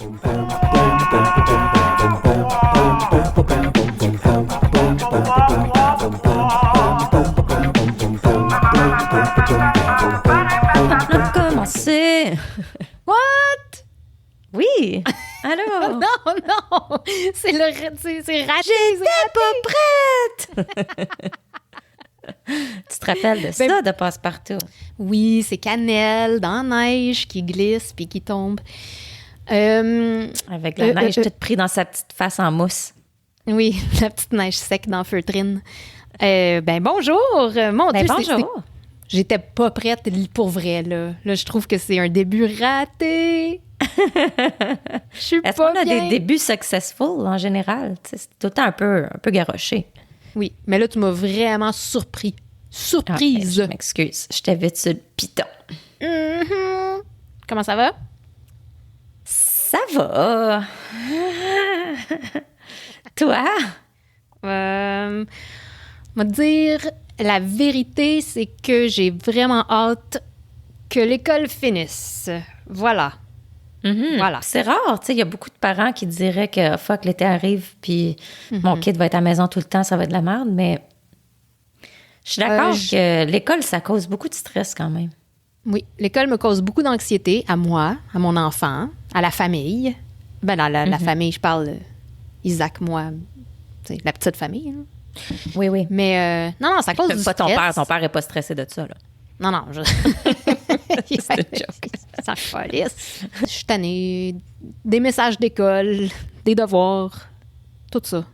On a commencé. What? Oui. Alors. Non, c'est raté. J'étais pas prête. Tu te rappelles de ça, de Passe-Partout? Oui, c'est Cannelle dans la neige qui glisse puis qui tombe. Avec la neige toute prise dans sa petite face en mousse. Oui, la petite neige sec dans Feutrine. Bonjour. Mon Dieu, Bonjour. J'étais pas prête pour vrai, là. Là, je trouve que c'est un début raté. Je suis Est-ce pas qu'on a bien. des débuts successful en général? Tu sais, c'est tout le temps un peu garoché. Oui, mais là, tu m'as vraiment surpris. Surprise. Je m'excuse. Je t'avais sur le piton. Mhm. Comment ça va? Ça va. Toi? Me dire la vérité, c'est que j'ai vraiment hâte que l'école finisse. Voilà. Voilà. C'est rare, tu sais, il y a beaucoup de parents qui diraient que fuck, l'été arrive, puis mon kid va être à la maison tout le temps, ça va être de la merde, mais je suis d'accord que l'école, ça cause beaucoup de stress quand même. Oui, l'école me cause beaucoup d'anxiété à moi, à mon enfant, à la famille. Ben, dans la famille, je parle Isaac, moi, tu sais, la petite famille. Là. Oui. Mais non, ça cause du Pas stress. ton père n'est pas stressé de ça, là. Non, C'est une joke. Ça police. Je suis tannée. Des messages d'école, des devoirs, tout ça.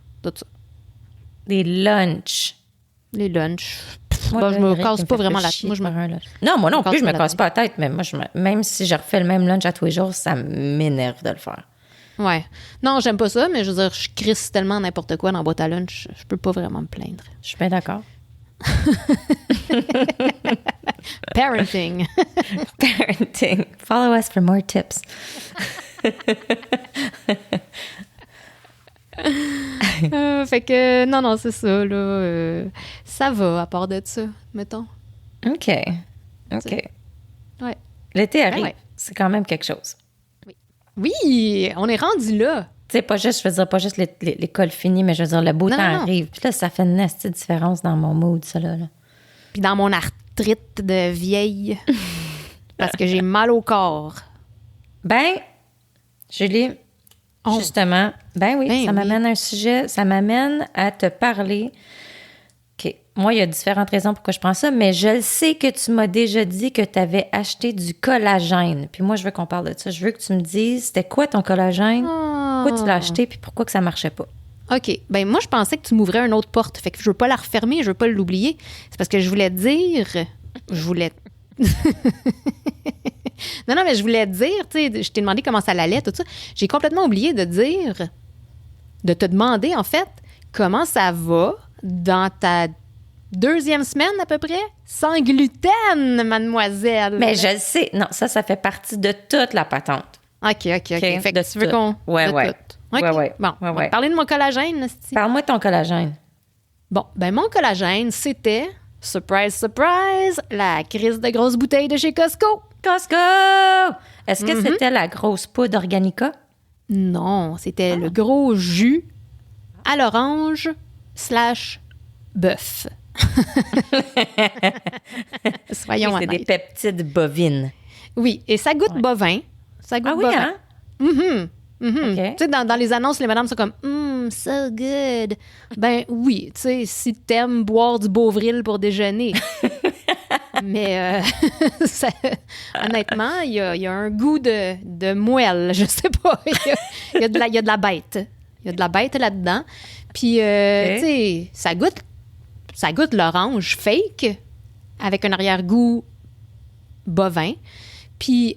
Des lunchs. Les lunchs. Moi, Je me casse pas vraiment la tête. Non, moi non plus, je me casse pas la tête, mais moi, même si je refais le même lunch à tous les jours, ça m'énerve de le faire. Ouais. Non, j'aime pas ça, mais je veux dire, je crisse tellement n'importe quoi dans la boîte à lunch, je peux pas vraiment me plaindre. Je suis bien d'accord. Parenting. Parenting. Follow us for more tips. Fait que, non, c'est ça, là. Ça va, à part de ça, mettons. OK. Ouais. L'été arrive. Ouais. C'est quand même quelque chose. Oui, on est rendu là. Tu sais, je veux dire, pas juste l'école finie, mais je veux dire, le beau temps arrive. Puis là, ça fait une nasty différence dans mon mood, ça, là. Puis dans mon arthrite de vieille, parce que j'ai mal au corps. Ben, Julie, justement, ça m'amène à un sujet, ça m'amène à te parler. OK, moi, il y a différentes raisons pourquoi je prends ça, mais je sais que tu m'as déjà dit que tu avais acheté du collagène. Puis moi, je veux qu'on parle de ça. Je veux que tu me dises, c'était quoi ton collagène? Pourquoi tu l'as acheté? Puis pourquoi que ça marchait pas? OK. Ben moi, je pensais que tu m'ouvrais une autre porte. Fait que je veux pas la refermer, je veux pas l'oublier. C'est parce que je voulais dire... Non, mais je voulais te dire, tu sais, je t'ai demandé comment ça allait, tout ça. J'ai complètement oublié de te demander, en fait, comment ça va dans ta 2e semaine, à peu près, sans gluten, mademoiselle. Mais je le sais. Non, ça fait partie de toute la patente. OK. Fait que tu veux tout. qu'on... Ouais. Okay. Ouais. Bon, on va parler de mon collagène, Nasty. Parle-moi de ton collagène. Bon, ben mon collagène, c'était, surprise, surprise, la crise de grosse bouteille de chez Costco. Costco! Est-ce que c'était la grosse poudre Organica? Non, c'était le gros jus à l'orange / bœuf. Soyons c'est honnêtes. des peptides bovines. Oui, et ça goûte bovin. Ça goûte bovin. Hein? OK. Tu sais, dans les annonces, les madames sont comme so good. Ben oui, tu sais, si t'aimes boire du Beauvril pour déjeuner. Mais honnêtement, il y a un goût de moelle, je sais pas. Il y a de la bête. Il y a de la bête là-dedans. Puis, tu sais, ça goûte l'orange fake avec un arrière-goût bovin. Puis,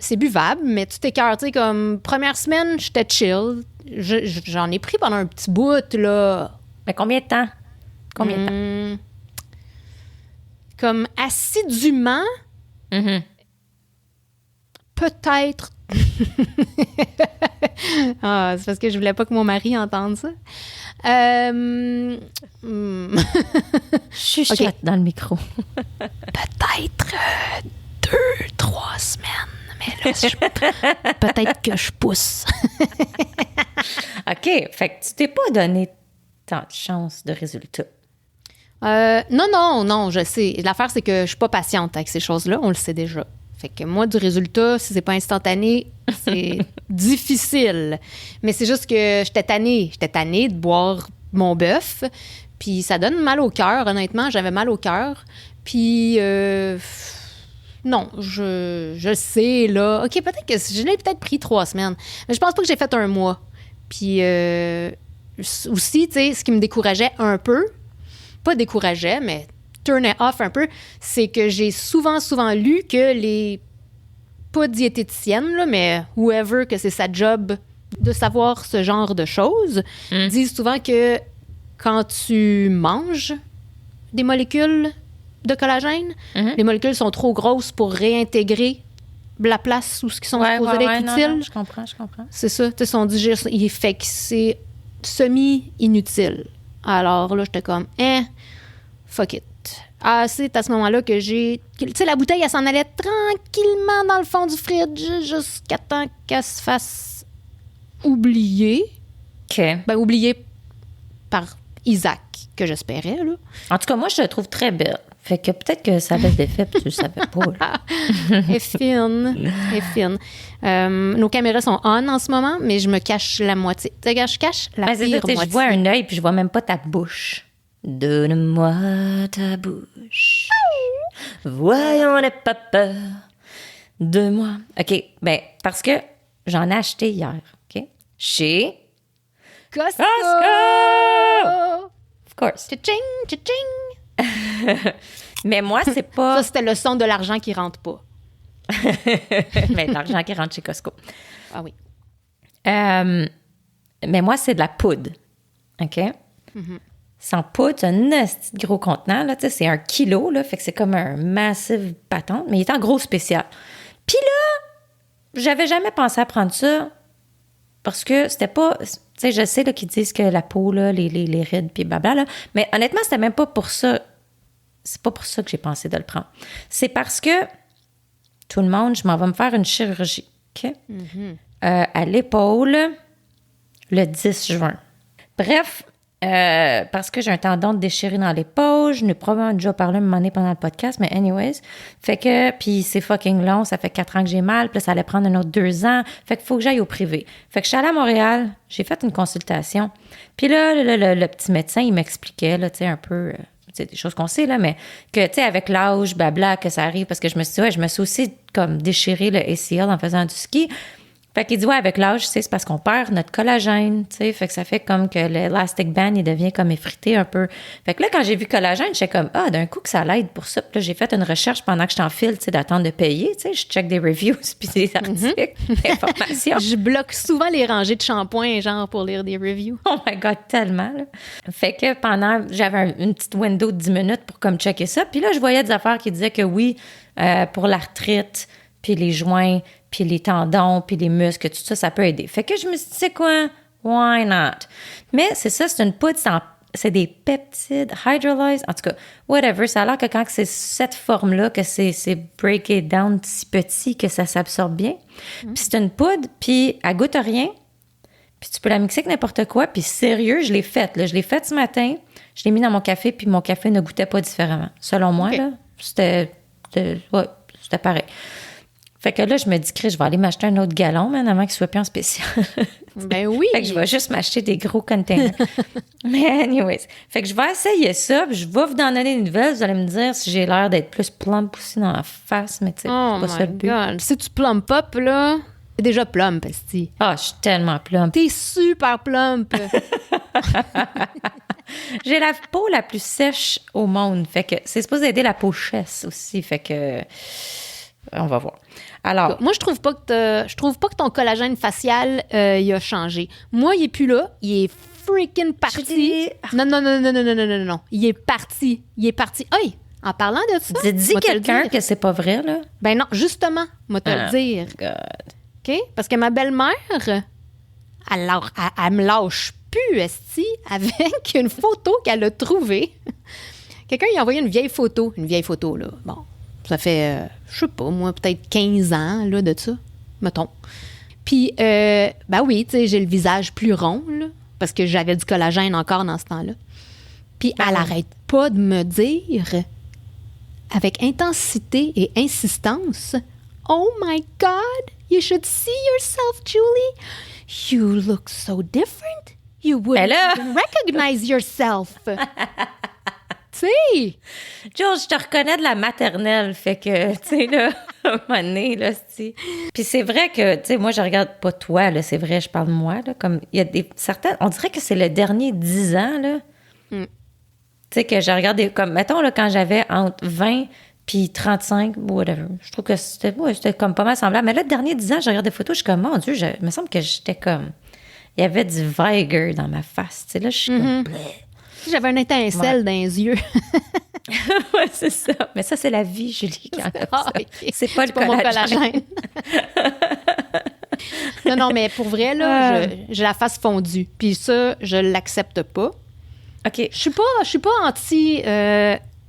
c'est buvable, mais tu t'écœures. Tu sais, comme première semaine, j'étais chill. J'en ai pris pendant un petit bout, là. Mais combien de temps? Comme assidûment, peut-être. C'est parce que je voulais pas que mon mari entende ça. Chuchote dans le micro. Peut-être 2-3 semaines, mais là, peut-être que je pousse. OK, fait que tu t'es pas donné tant de chances de résultats. Non, je sais. L'affaire, c'est que je suis pas patiente avec ces choses-là. On le sait déjà. Fait que moi, du résultat, si c'est pas instantané, c'est difficile. Mais c'est juste que j'étais tannée. J'étais tannée de boire mon bœuf. Puis ça donne mal au cœur, honnêtement. J'avais mal au cœur. Puis, non, je sais, là. OK, peut-être que je l'ai peut-être pris 3 semaines. Mais je pense pas que j'ai fait 1 mois. Puis, aussi, tu sais, ce qui me décourageait un peu, pas décourageait, mais turn off un peu, c'est que j'ai souvent lu que les, pas diététiciennes, là, mais whoever, que c'est sa job de savoir ce genre de choses, disent souvent que quand tu manges des molécules de collagène, les molécules sont trop grosses pour réintégrer la place où ce qui sont supposés être utiles. Non, je comprends. C'est ça, tu sais, son digestion, il fait que c'est semi-inutile. Alors là, j'étais comme, fuck it. Ah, c'est à ce moment-là que j'ai... Tu sais, la bouteille, elle s'en allait tranquillement dans le fond du fridge jusqu'à temps qu'elle se fasse oublier. OK. Ben, oublier par Isaac, que j'espérais, là. En tout cas, moi, je te trouve très belle. Fait que peut-être que ça avait des effets, puis tu le savais pas. Elle est fine. Nos caméras sont on en ce moment, mais je me cache la moitié. Regarde, je cache la pire moitié. Je vois un œil, puis je vois même pas ta bouche. Donne-moi ta bouche. Voyons, n'aie pas peur de moi. OK, ben parce que j'en ai acheté hier, OK? Chez Costco! Of course. Tcha-ching, tcha-ching! Mais moi, c'est pas... Ça, c'était le son de l'argent qui rentre pas. Mais l'argent qui rentre chez Costco. Ah oui. Mais moi, c'est de la poudre, OK? Sans poudre, c'est un petit gros contenant, là, tu sais, c'est 1 kilo, là, fait que c'est comme un massif bâton, mais il est en gros spécial. Puis là, j'avais jamais pensé à prendre ça parce que c'était pas... Tu sais, je sais là, qu'ils disent que la peau, là, les rides, puis blabla, là, mais honnêtement, c'était même pas pour ça. C'est pas pour ça que j'ai pensé de le prendre. C'est parce que tout le monde, je m'en vais me faire une chirurgie, OK? À l'épaule, le 10 juin. Bref, parce que j'ai un tendon déchiré dans l'épaule, je n'ai probablement déjà parlé un moment donné pendant le podcast, mais anyways. Fait que, puis c'est fucking long, ça fait 4 ans que j'ai mal, puis là, ça allait prendre un autre 2 ans. Fait qu'il faut que j'aille au privé. Fait que je suis allée à Montréal, j'ai fait une consultation. Puis là, le petit médecin, il m'expliquait, là, tu sais, un peu... c'est des choses qu'on sait, là, mais que, tu sais, avec l'âge, blabla, que ça arrive, parce que je me suis dit, ouais, je me suis aussi comme déchiré le ACL en faisant du ski. Fait qu'il dit, ouais, avec l'âge, tu sais, c'est parce qu'on perd notre collagène, tu sais, fait que ça fait comme que l'élastic band, il devient comme effrité un peu. Fait que là, quand j'ai vu collagène, j'étais comme, d'un coup que ça l'aide pour ça. Puis là, j'ai fait une recherche pendant que je t'enfile, tu sais, d'attendre de payer, tu sais, je check des reviews puis des articles, d'informations. Je bloque souvent les rangées de shampoing, genre, pour lire des reviews. Oh my God, tellement, là. Fait que j'avais une petite window de 10 minutes pour comme checker ça. Puis là, je voyais des affaires qui disaient que oui, pour l'arthrite, puis les joints, puis les tendons, puis les muscles, tout ça, ça peut aider. Fait que je me suis dit, c'est quoi? Why not? Mais c'est ça, c'est une poudre, c'est des peptides, hydrolyzed, en tout cas, whatever. Ça a l'air que quand c'est cette forme-là, que c'est break it down si petit, que ça s'absorbe bien. Puis c'est une poudre, puis elle goûte à rien. Puis tu peux la mixer avec n'importe quoi. Puis sérieux, je l'ai faite, là. Je l'ai faite ce matin. Je l'ai mis dans mon café, puis mon café ne goûtait pas différemment. Selon moi, là, c'était pareil. Fait que là, je me dis, Chris, je vais aller m'acheter un autre gallon, man, avant qu'il soit plus en spécial. Ben oui! Fait que je vais juste m'acheter des gros containers. Mais anyways. Fait que je vais essayer ça, puis je vais vous en donner des nouvelles. Vous allez me dire si j'ai l'air d'être plus plump aussi dans la face, mais tu sais, c'est pas ça le but. God. Si tu plump up, là, t'es déjà plump, esti. Ah, je suis tellement plump. T'es super plump. J'ai la peau la plus sèche au monde. Fait que c'est supposé aider la peau chesse aussi. Fait que... on va voir. Alors, moi, je trouve pas que ton collagène facial il a changé. Moi, il est plus là. Il est freaking parti. Non. Il est parti. Hey, en parlant de ça, dis quelqu'un que c'est pas vrai, là. Ben non, justement, moi te le dire. God. OK? Parce que ma belle-mère, elle me lâche plus, esti, avec une photo qu'elle a trouvée. Quelqu'un lui a envoyé une vieille photo, là. Bon. Ça fait, je sais pas, moi, peut-être 15 ans, là, de ça, mettons. Puis, ben oui, tu sais, j'ai le visage plus rond, là, parce que j'avais du collagène encore dans ce temps-là. Puis, elle arrête pas de me dire, avec intensité et insistance, « Oh my God, you should see yourself, Julie. You look so different. You wouldn't even recognize yourself. » Tu sais! George, je te reconnais de la maternelle, fait que, tu sais, là, à un moment donné, là, c'est... Puis c'est vrai que, tu sais, moi, je regarde pas toi, là, c'est vrai, je parle de moi, là, comme, il y a certains, on dirait que c'est le dernier 10 ans, là, tu sais, que je regarde comme, mettons, là, quand j'avais entre 20 puis 35, whatever, je trouve que c'était comme pas mal semblable, mais là, le dernier 10 ans, je regarde des photos, je suis comme, mon Dieu, il me semble que j'étais comme, il y avait du vigueur dans ma face, tu sais, là, je suis comme, bleh. J'avais un étincelle dans les yeux. Ouais, c'est ça. Mais ça, c'est la vie, Julie. Okay. C'est pas le pas collagène. Non, mais pour vrai, là, j'ai la face fondue. Puis ça, je l'accepte pas. OK. Je suis pas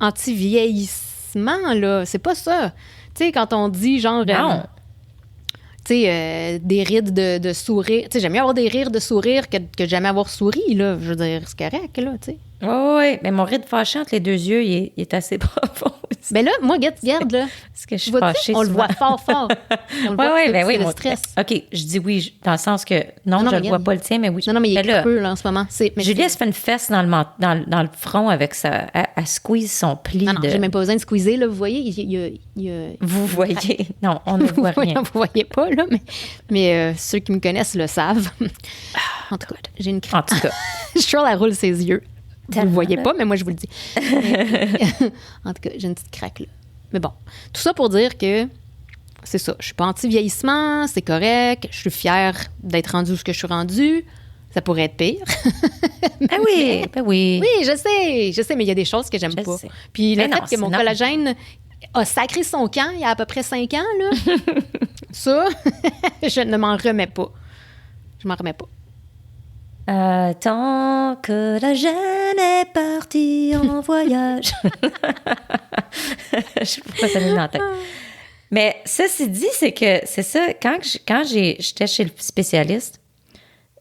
anti-vieillissement, là. C'est pas ça. Tu sais, quand on dit genre... Non. Tu sais, des rides de sourire. Tu sais, j'aime mieux avoir des rires de sourire que jamais avoir souri, là. Je veux dire, c'est correct, là, tu sais. Oui, mais mon ride fâché entre les deux yeux, il est assez profond aussi. Mais là, moi, regarde, là. Parce que je suis fâchée on le voit fort. Oui, le stress. OK, je dis oui, dans le sens que, non je ne vois pas le tien, mais oui. Non, mais il est un peu, là, en ce moment. Julie, elle se fait une fesse dans le front avec ça. Elle squeeze son pli. Non, j'ai même pas besoin de squeezer, là. Vous voyez, il y a... Vous voyez? Non, on ne voit rien. Vous voyez pas, là, mais ceux qui me connaissent le savent. En tout cas, j'ai une craque. En tout cas. Charles, elle roule ses yeux. Vous ne le voyez pas, mais moi, je vous le dis. En tout cas, j'ai une petite craque, là. Mais bon, tout ça pour dire que c'est ça. Je suis pas anti-vieillissement, c'est correct. Je suis fière d'être rendue où ce que je suis rendue. Ça pourrait être pire. Ben oui. Oui, je sais, mais il y a des choses que j'aime pas. Sais. Puis le fait que mon collagène a sacré son camp il y a à peu près 5 ans, là, ça, je ne m'en remets pas. Je m'en remets pas. Tant que la jeune est partie en voyage. Je sais pas pourquoi ça me vient dans la tête. Mais ceci dit, c'est que c'est ça, quand j'étais chez le spécialiste,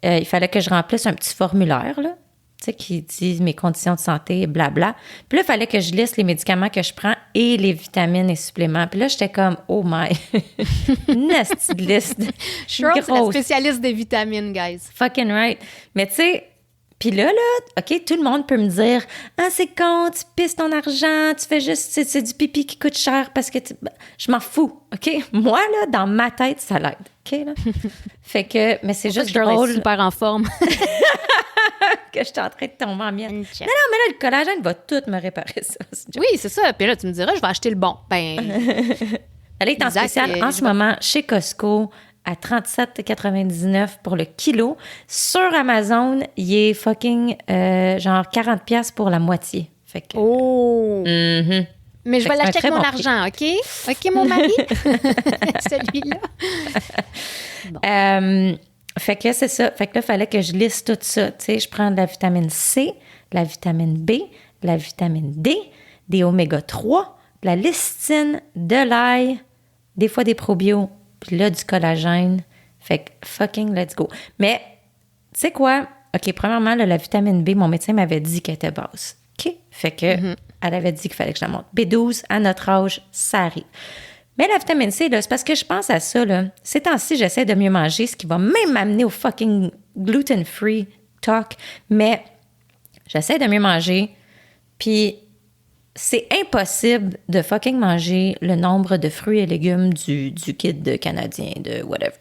il fallait que je remplisse un petit formulaire, là, tu sais, qui dit mes conditions de santé, blabla. Puis là, il fallait que je liste les médicaments que je prends et les vitamines et suppléments. Puis là, j'étais comme, oh my, nasty liste. Cheryl, c'est la spécialiste des vitamines, guys. Fucking right. Mais tu sais, puis là, OK, tout le monde peut me dire, ah, c'est con, tu pisses ton argent, tu fais juste, c'est du pipi qui coûte cher parce que je m'en fous, OK? Moi, là, dans ma tête, ça l'aide, OK, là? Fait que, mais c'est juste drôle. Est super en forme. Que je suis en train de tomber en mienne. Non, mais là, le collagène va tout me réparer ça. Oui, c'est ça. Puis là, tu me diras, je vais acheter le bon. Ben, elle est en spécial en ce moment chez Costco à 37,99 pour le kilo. Sur Amazon, il est fucking genre 40$ pour la moitié. Fait que, oh! Mm-hmm. Mais je vais l'acheter avec mon argent, OK? OK, mon mari? Celui-là. Bon. Fait que c'est ça. Fait que là, il fallait que je liste tout ça. Tu sais, je prends de la vitamine C, la vitamine B, la vitamine D, des oméga 3, de la lysine, de l'ail, des fois des probiotiques, puis là, du collagène. Fait que fucking let's go. Mais, tu sais quoi? OK, premièrement, là, la vitamine B, mon médecin m'avait dit qu'elle était basse. OK? Fait que elle avait dit qu'il fallait que je la monte. B12, à notre âge, ça arrive. Mais la vitamine C, là, c'est parce que je pense à ça, là. Ces temps-ci, j'essaie de mieux manger, ce qui va même m'amener au fucking gluten-free talk. Mais j'essaie de mieux manger, puis c'est impossible de fucking manger le nombre de fruits et légumes du kit canadien, de whatever.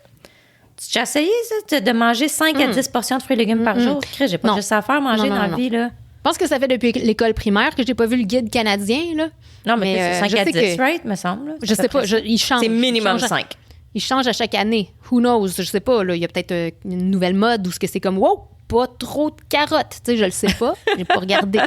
Tu as essayé, ça, de manger 5 à 10 portions de fruits et légumes par jour? J'ai pas juste ça à faire manger dans la vie, là. Je pense que ça fait depuis l'école primaire que j'ai pas vu le guide canadien, là. Non, mais c'est 5 à 10, right, me semble. Je sais pas, il change. C'est minimum 5. Il change à chaque année. Who knows? Je sais pas, là. Il y a peut-être une nouvelle mode où c'est comme, wow, pas trop de carottes. Tu sais, je le sais pas. J'ai pas regardé.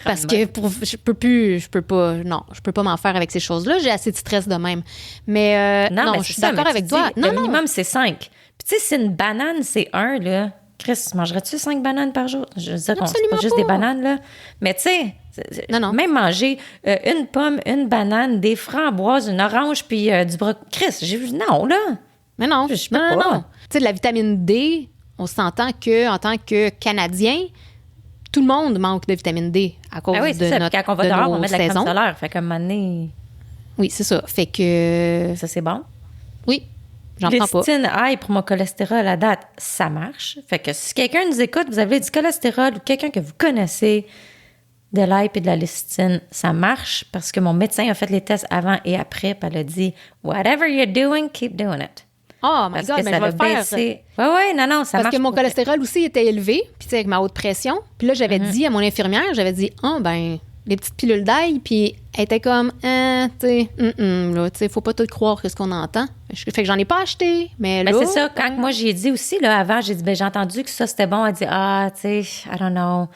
Parce que je peux pas m'en faire avec ces choses-là. J'ai assez de stress de même. Mais non, je suis d'accord avec toi. Le minimum, c'est 5. Puis tu sais, si une banane, c'est 1, là. Chris, mangerais-tu 5 bananes par jour? Je veux dire, c'est pas juste des bananes, là. Mais tu sais, Non. Même manger une pomme, une banane, des framboises, une orange, puis du brocoli. Chris, j'ai vu, non, là. Mais non, je peux pas. Non. Tu sais, de la vitamine D, on s'entend qu'en tant que Canadien, tout le monde manque de vitamine D à cause oui, de ça. notre Quand on va dehors, on met de la crème saison. solaire. Fait qu'à un moment donné... Oui, c'est ça. Fait que... Ça, c'est bon. Oui, j'en prends pas. Lécithine, ail pour mon cholestérol à date, ça marche. Fait que si quelqu'un nous écoute, vous avez du cholestérol ou quelqu'un que vous connaissez, de l'ail et de la lécithine, ça marche parce que mon médecin a fait les tests avant et après, puis elle a dit « Whatever you're doing, keep doing it ». Oh my Parce God, que mais ça je vais va le faire. baisser. Oui, non, ça marche. Parce que mon cholestérol aussi était élevé, puis tu sais, avec ma haute pression. Puis là, j'avais dit à mon infirmière, les petites pilules d'ail, puis elle était comme, tu sais, faut pas tout croire que ce qu'on entend. Fait que j'en ai pas acheté, mais là... Ben, c'est ça, quand moi j'ai dit aussi, là, avant, j'ai dit, j'ai entendu que ça, c'était bon. Elle dit, tu sais, I don't know.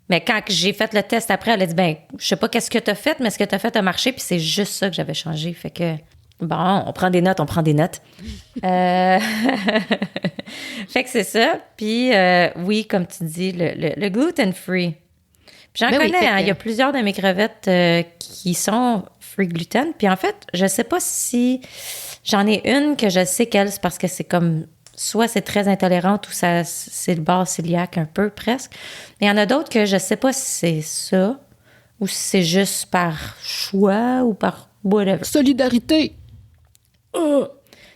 Mais quand j'ai fait le test après, elle a dit, je sais pas qu'est-ce que t'as fait, mais ce que t'as fait a marché, puis c'est juste ça que j'avais changé. Fait que, bon, on prend des notes. Fait que c'est ça. Puis, oui, comme tu dis, le gluten-free. Puis j'en connais, il y a plusieurs de mes crevettes qui sont free gluten. Puis en fait, je sais pas si j'en ai une que je sais qu'elle, c'est parce que c'est comme, soit c'est très intolérante ou c'est le bord cœliaque un peu presque. Mais il y en a d'autres que je sais pas si c'est ça ou si c'est juste par choix ou par whatever. Solidarité!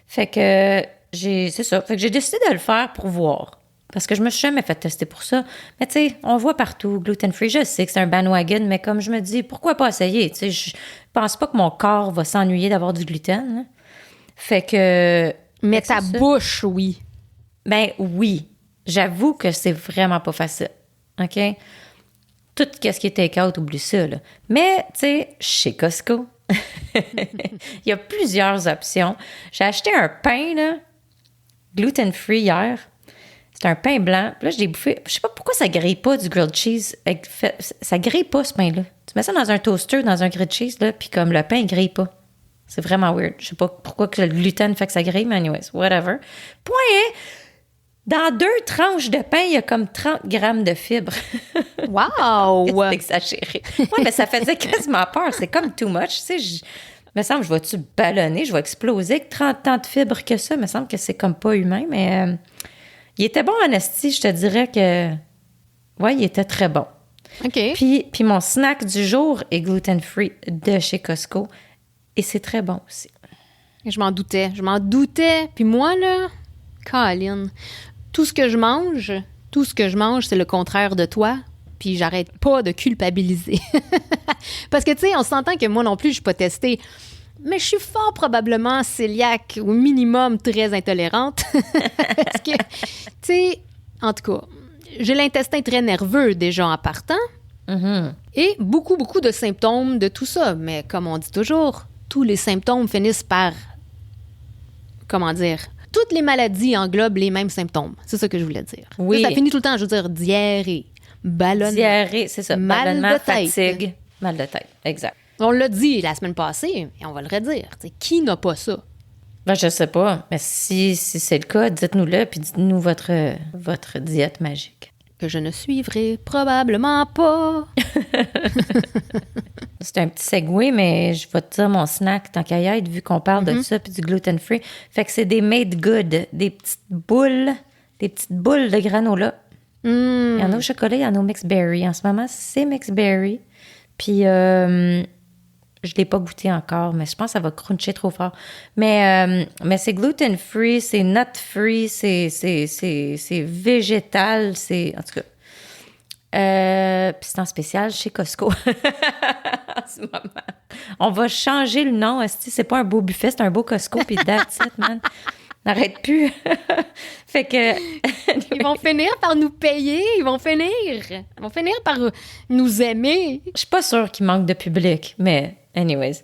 Fait que c'est ça. Fait que j'ai décidé de le faire pour voir. Parce que je me suis jamais fait tester pour ça. Mais tu sais, on voit partout, gluten-free. Je sais que c'est un bandwagon, mais comme je me dis, pourquoi pas essayer? Tu sais, je pense pas que mon corps va s'ennuyer d'avoir du gluten. Hein. Fait que... Mais ta bouche, oui. Ben oui. J'avoue que c'est vraiment pas facile. OK? Tout ce qui est take-out, oublie ça, là. Mais, tu sais, chez Costco, il y a plusieurs options. J'ai acheté un pain, là, gluten-free hier. C'est un pain blanc. Puis là, je l'ai bouffé. Je sais pas pourquoi ça grille pas du grilled cheese. Ça grille pas, ce pain-là. Tu mets ça dans un toaster, dans un grilled cheese, là, puis comme le pain, il grille pas. C'est vraiment weird. Je sais pas pourquoi que le gluten fait que ça grille, mais anyways, whatever. Point est, dans 2 tranches de pain, il y a comme 30 grammes de fibres. Wow! C'est exagéré. Oui, mais ça faisait quasiment peur. C'est comme too much. Tu sais, il me semble, je vais-tu ballonner, je vais exploser avec 30 tant de fibres que ça. Il me semble que c'est comme pas humain, mais... il était bon en esti, je te dirais que... Oui, il était très bon. OK. Puis mon snack du jour est gluten-free de chez Costco. Et c'est très bon aussi. Je m'en doutais. Puis moi, là, Colin, tout ce que je mange, c'est le contraire de toi. Puis j'arrête pas de culpabiliser. Parce que, tu sais, on s'entend que moi non plus, je suis pas testée. Mais je suis fort probablement cœliaque, au minimum très intolérante. Parce que, tu sais, en tout cas, j'ai l'intestin très nerveux déjà en partant. Mm-hmm. Et beaucoup, beaucoup de symptômes de tout ça. Mais comme on dit toujours, tous les symptômes finissent par... Comment dire? Toutes les maladies englobent les mêmes symptômes. C'est ça que je voulais dire. Oui. Ça finit tout le temps, je veux dire, diarrhée, ballonnement. Diarrhée, c'est ça. Mal de tête. Fatigue. Mal de tête, exact. On l'a dit la semaine passée, et on va le redire. T'sais, qui n'a pas ça? Ben, je sais pas. Mais si c'est le cas, dites-nous-le, puis dites-nous votre diète magique. Que je ne suivrai probablement pas. C'est un petit segway, mais je vais te dire mon snack tant qu'à y être, vu qu'on parle de ça, puis du gluten-free. Fait que c'est des made good, des petites boules de granola. Il y en a au chocolat, il y en a au mixed berry. En ce moment, c'est mixed berry. Puis, je l'ai pas goûté encore, mais je pense que ça va cruncher trop fort. Mais c'est gluten-free, c'est nut-free, c'est végétal, c'est... En tout cas... puis c'est en spécial chez Costco en ce moment. On va changer le nom. C'est pas un beau buffet, c'est un beau Costco, puis that's it, man. N'arrête plus. Fait que... Ils vont finir par nous payer. Ils vont finir par nous aimer. Je suis pas sûre qu'il manque de public, mais anyways.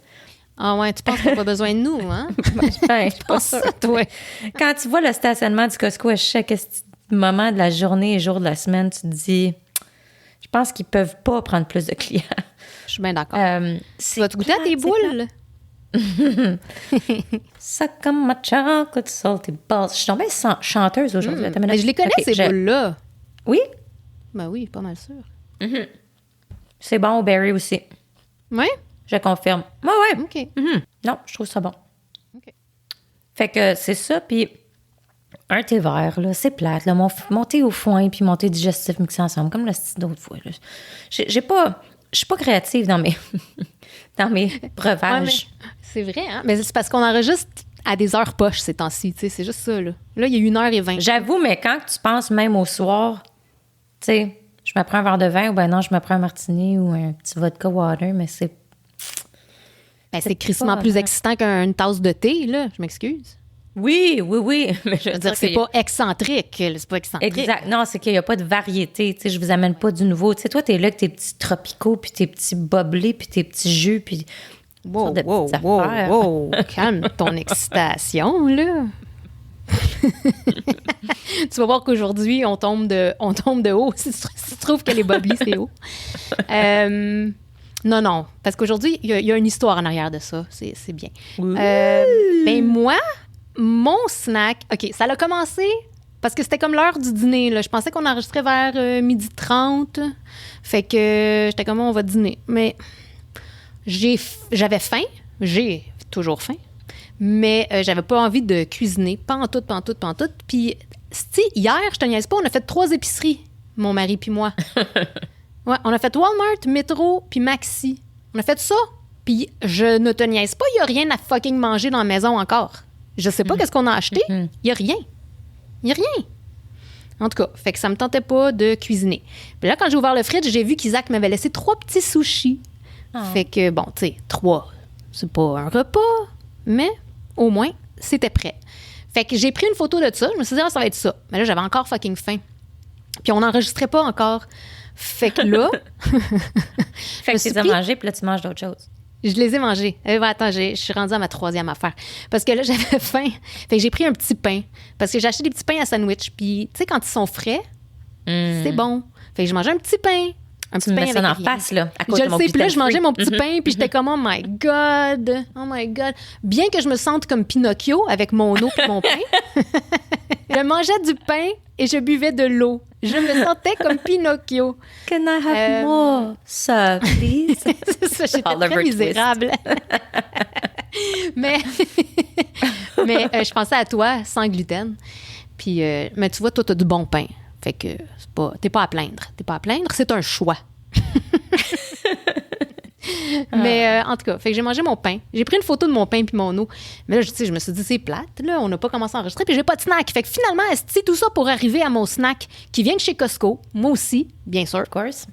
Ah ouais, tu penses qu'on n'a pas besoin de nous, hein? Ben, je suis pas sûre. Toi. Quand tu vois le stationnement du Costco à chaque moment de la journée et jour de la semaine, tu te dis... Je pense qu'ils peuvent pas prendre plus de clients. Je suis bien d'accord. Tu vas te goûter à tes boules? Ça comme ma chocolate salty balls. Je suis tombée chanteuse aujourd'hui. Mais je les connais, ces boules-là. Oui? Ben oui, pas mal sûr. C'est bon au berry aussi. Oui? Je confirme. Ouais. OK. Mm-hmm. Non, je trouve ça bon. OK. Fait que c'est ça, puis un thé vert, là, c'est plate, là, mon thé au foin puis mon thé digestif mixés ensemble, comme le style d'autres fois. Là. Je suis pas créative dans mes, dans mes breuvages. Ouais, c'est vrai, hein? Mais c'est parce qu'on enregistre à des heures poches ces temps-ci, tu sais, c'est juste ça, là. Là, il y a 1h20. J'avoue, mais quand tu penses même au soir, tu sais, je me prends un verre de vin ou ben non, je me prends un martini ou un petit vodka water, mais c'est... Ben, c'est crissement plus excitant qu'une tasse de thé, là, je m'excuse. Oui. Mais je veux dire, c'est pas excentrique. C'est pas excentrique. Exact. Non, c'est qu'il n'y a pas de variété. Tu sais, je vous amène pas du nouveau. Tu sais, toi, t'es là avec tes petits tropicaux, puis tes petits boblés, puis tes petits jus, puis... Wow. Calme ton excitation, là. Tu vas voir qu'aujourd'hui, on tombe de haut. Si tu trouves que les boblis, c'est haut. Non. Parce qu'aujourd'hui, il y a une histoire en arrière de ça. C'est bien. Ben moi... Mon snack, OK, ça a commencé parce que c'était comme l'heure du dîner. Là. Je pensais qu'on enregistrait vers 12h30. Fait que j'étais comme, on va dîner. Mais j'avais faim. J'ai toujours faim. Mais j'avais pas envie de cuisiner. Pas en tout. Puis, hier, je te niaise pas, on a fait 3 épiceries, mon mari puis moi. Ouais, on a fait Walmart, Métro puis Maxi. On a fait ça. Puis, je ne te niaise pas, il y a rien à fucking manger dans la maison encore. Je sais pas qu'est-ce qu'on a acheté. Il y a rien. En tout cas, fait que ça me tentait pas de cuisiner. Puis là, quand j'ai ouvert le fridge, j'ai vu qu'Isaac m'avait laissé 3 petits sushis. Fait que, bon, tu sais, 3, c'est pas un repas, mais au moins, c'était prêt. Fait que j'ai pris une photo de ça. Je me suis dit, ça va être ça. Mais là, j'avais encore fucking faim. Puis on n'enregistrait pas encore. Fait que là... fait que tu les as mangés, puis là, tu manges d'autres choses. Je les ai mangés. Attends, je suis rendue à ma 3e affaire. Parce que là, j'avais faim. Fait que j'ai pris un petit pain. Parce que j'ai acheté des petits pains à sandwich. Puis, tu sais, quand ils sont frais, c'est bon. Fait que je mangeais un petit pain. Tu me mets ça en face, là, à cause de mon Je le sais. Puis là, je mangeais mon petit Mm-hmm. pain. Puis j'étais comme, oh my God. Bien que je me sente comme Pinocchio avec mon eau puis mon pain, je mangeais du pain et je buvais de l'eau. Je me sentais comme Pinocchio. Can I have more, sir, please? C'est ça, j'étais très misérable. mais je pensais à toi, sans gluten. Puis, mais tu vois, toi, t'as du bon pain. Fait que t'es pas à plaindre. C'est un choix. Mais en tout cas, fait que j'ai mangé mon pain. J'ai pris une photo de mon pain puis mon eau. Mais là, je me suis dit, c'est plate. Là, on n'a pas commencé à enregistrer. Puis j'ai pas de snack. Fait que finalement, esti, tout ça pour arriver à mon snack qui vient de chez Costco. Moi aussi, bien sûr. Of course.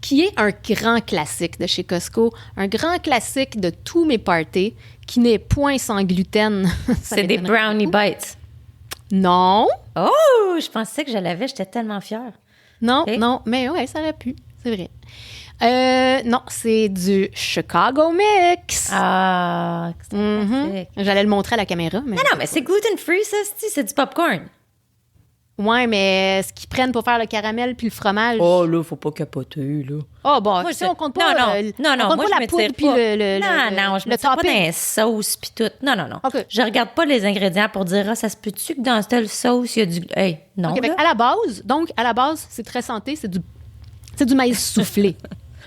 Qui est un grand classique de chez Costco. Un grand classique de tous mes parties. Qui n'est point sans gluten. C'est des brownie bites. Non. Oh, je pensais que je l'avais. J'étais tellement fière. Non, mais ouais, ça aurait pu. C'est vrai. Non, c'est du Chicago Mix. Ah, c'est J'allais le montrer à la caméra. Mais non, mais c'est gluten-free, ça, c'est du popcorn. Ouais, mais ce qu'ils prennent pour faire le caramel puis le fromage... Oh, là, faut pas capoter, là. Oh, bon, tu sais, on compte pas... Non, on compte moi, pas je la poudre puis Non, je me tire pas dans les sauces puis tout. Non. Okay. Je regarde pas les ingrédients pour dire, ça se peut-tu que dans telle sauce, il y a du... Hey, non, OK, à la base, c'est très santé, c'est du maïs soufflé.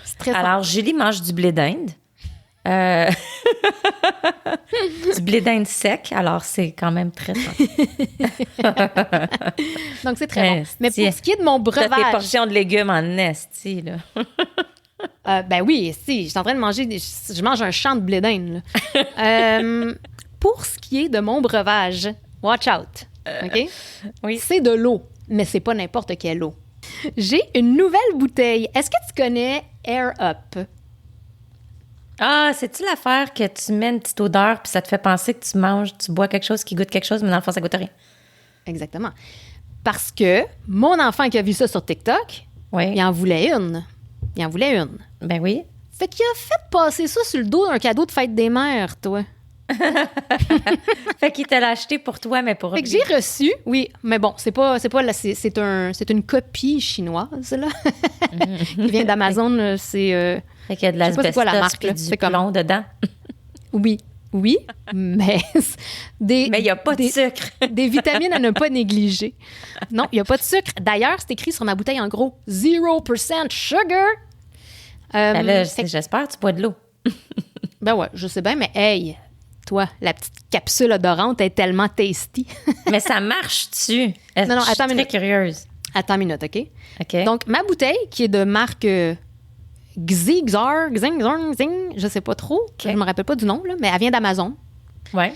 C'est très santé. Alors, Julie mange du blé d'Inde. Du blé d'Inde sec, alors c'est quand même très santé. Donc, c'est très bon. Mais pour ce qui est de mon breuvage... T'as tes portions de légumes en esti, là. Ben oui, si, je suis en train de manger... Je mange un champ de blé d'Inde, là. Pour ce qui est de mon breuvage, watch out, OK? Oui. C'est de l'eau, mais c'est pas n'importe quelle eau. J'ai une nouvelle bouteille. Est-ce que tu connais Air Up? Ah, c'est-tu l'affaire que tu mets une petite odeur puis ça te fait penser que tu bois quelque chose qui goûte quelque chose, mais dans le fond, ça goûte rien? Exactement. Parce que mon enfant qui a vu ça sur TikTok, oui. Il en voulait une. Ben oui. Fait qu'il a fait passer ça sur le dos d'un cadeau de fête des mères, toi. Fait qu'il te l'a acheté pour toi, mais pour... Fait que j'ai reçu, oui, mais bon, c'est une copie chinoise, là, qui vient d'Amazon, c'est... Fait qu'il y a de l'asbestos puis du plomb dedans. Oui, mais... Mais il n'y a pas de sucre. Des vitamines à ne pas négliger. Non, il n'y a pas de sucre. D'ailleurs, c'est écrit sur ma bouteille en gros, 0% sugar. Ben là, j'espère que tu bois de l'eau. Ben ouais, je sais bien, mais hey, toi, la petite capsule odorante est tellement tasty. Mais ça marche-tu? Non, Je suis attends une très minute. curieuse. Attends une minute, OK? OK. Donc, ma bouteille, qui est de marque Xing, je sais pas trop, je me rappelle pas du nom, là, mais elle vient d'Amazon. Ouais.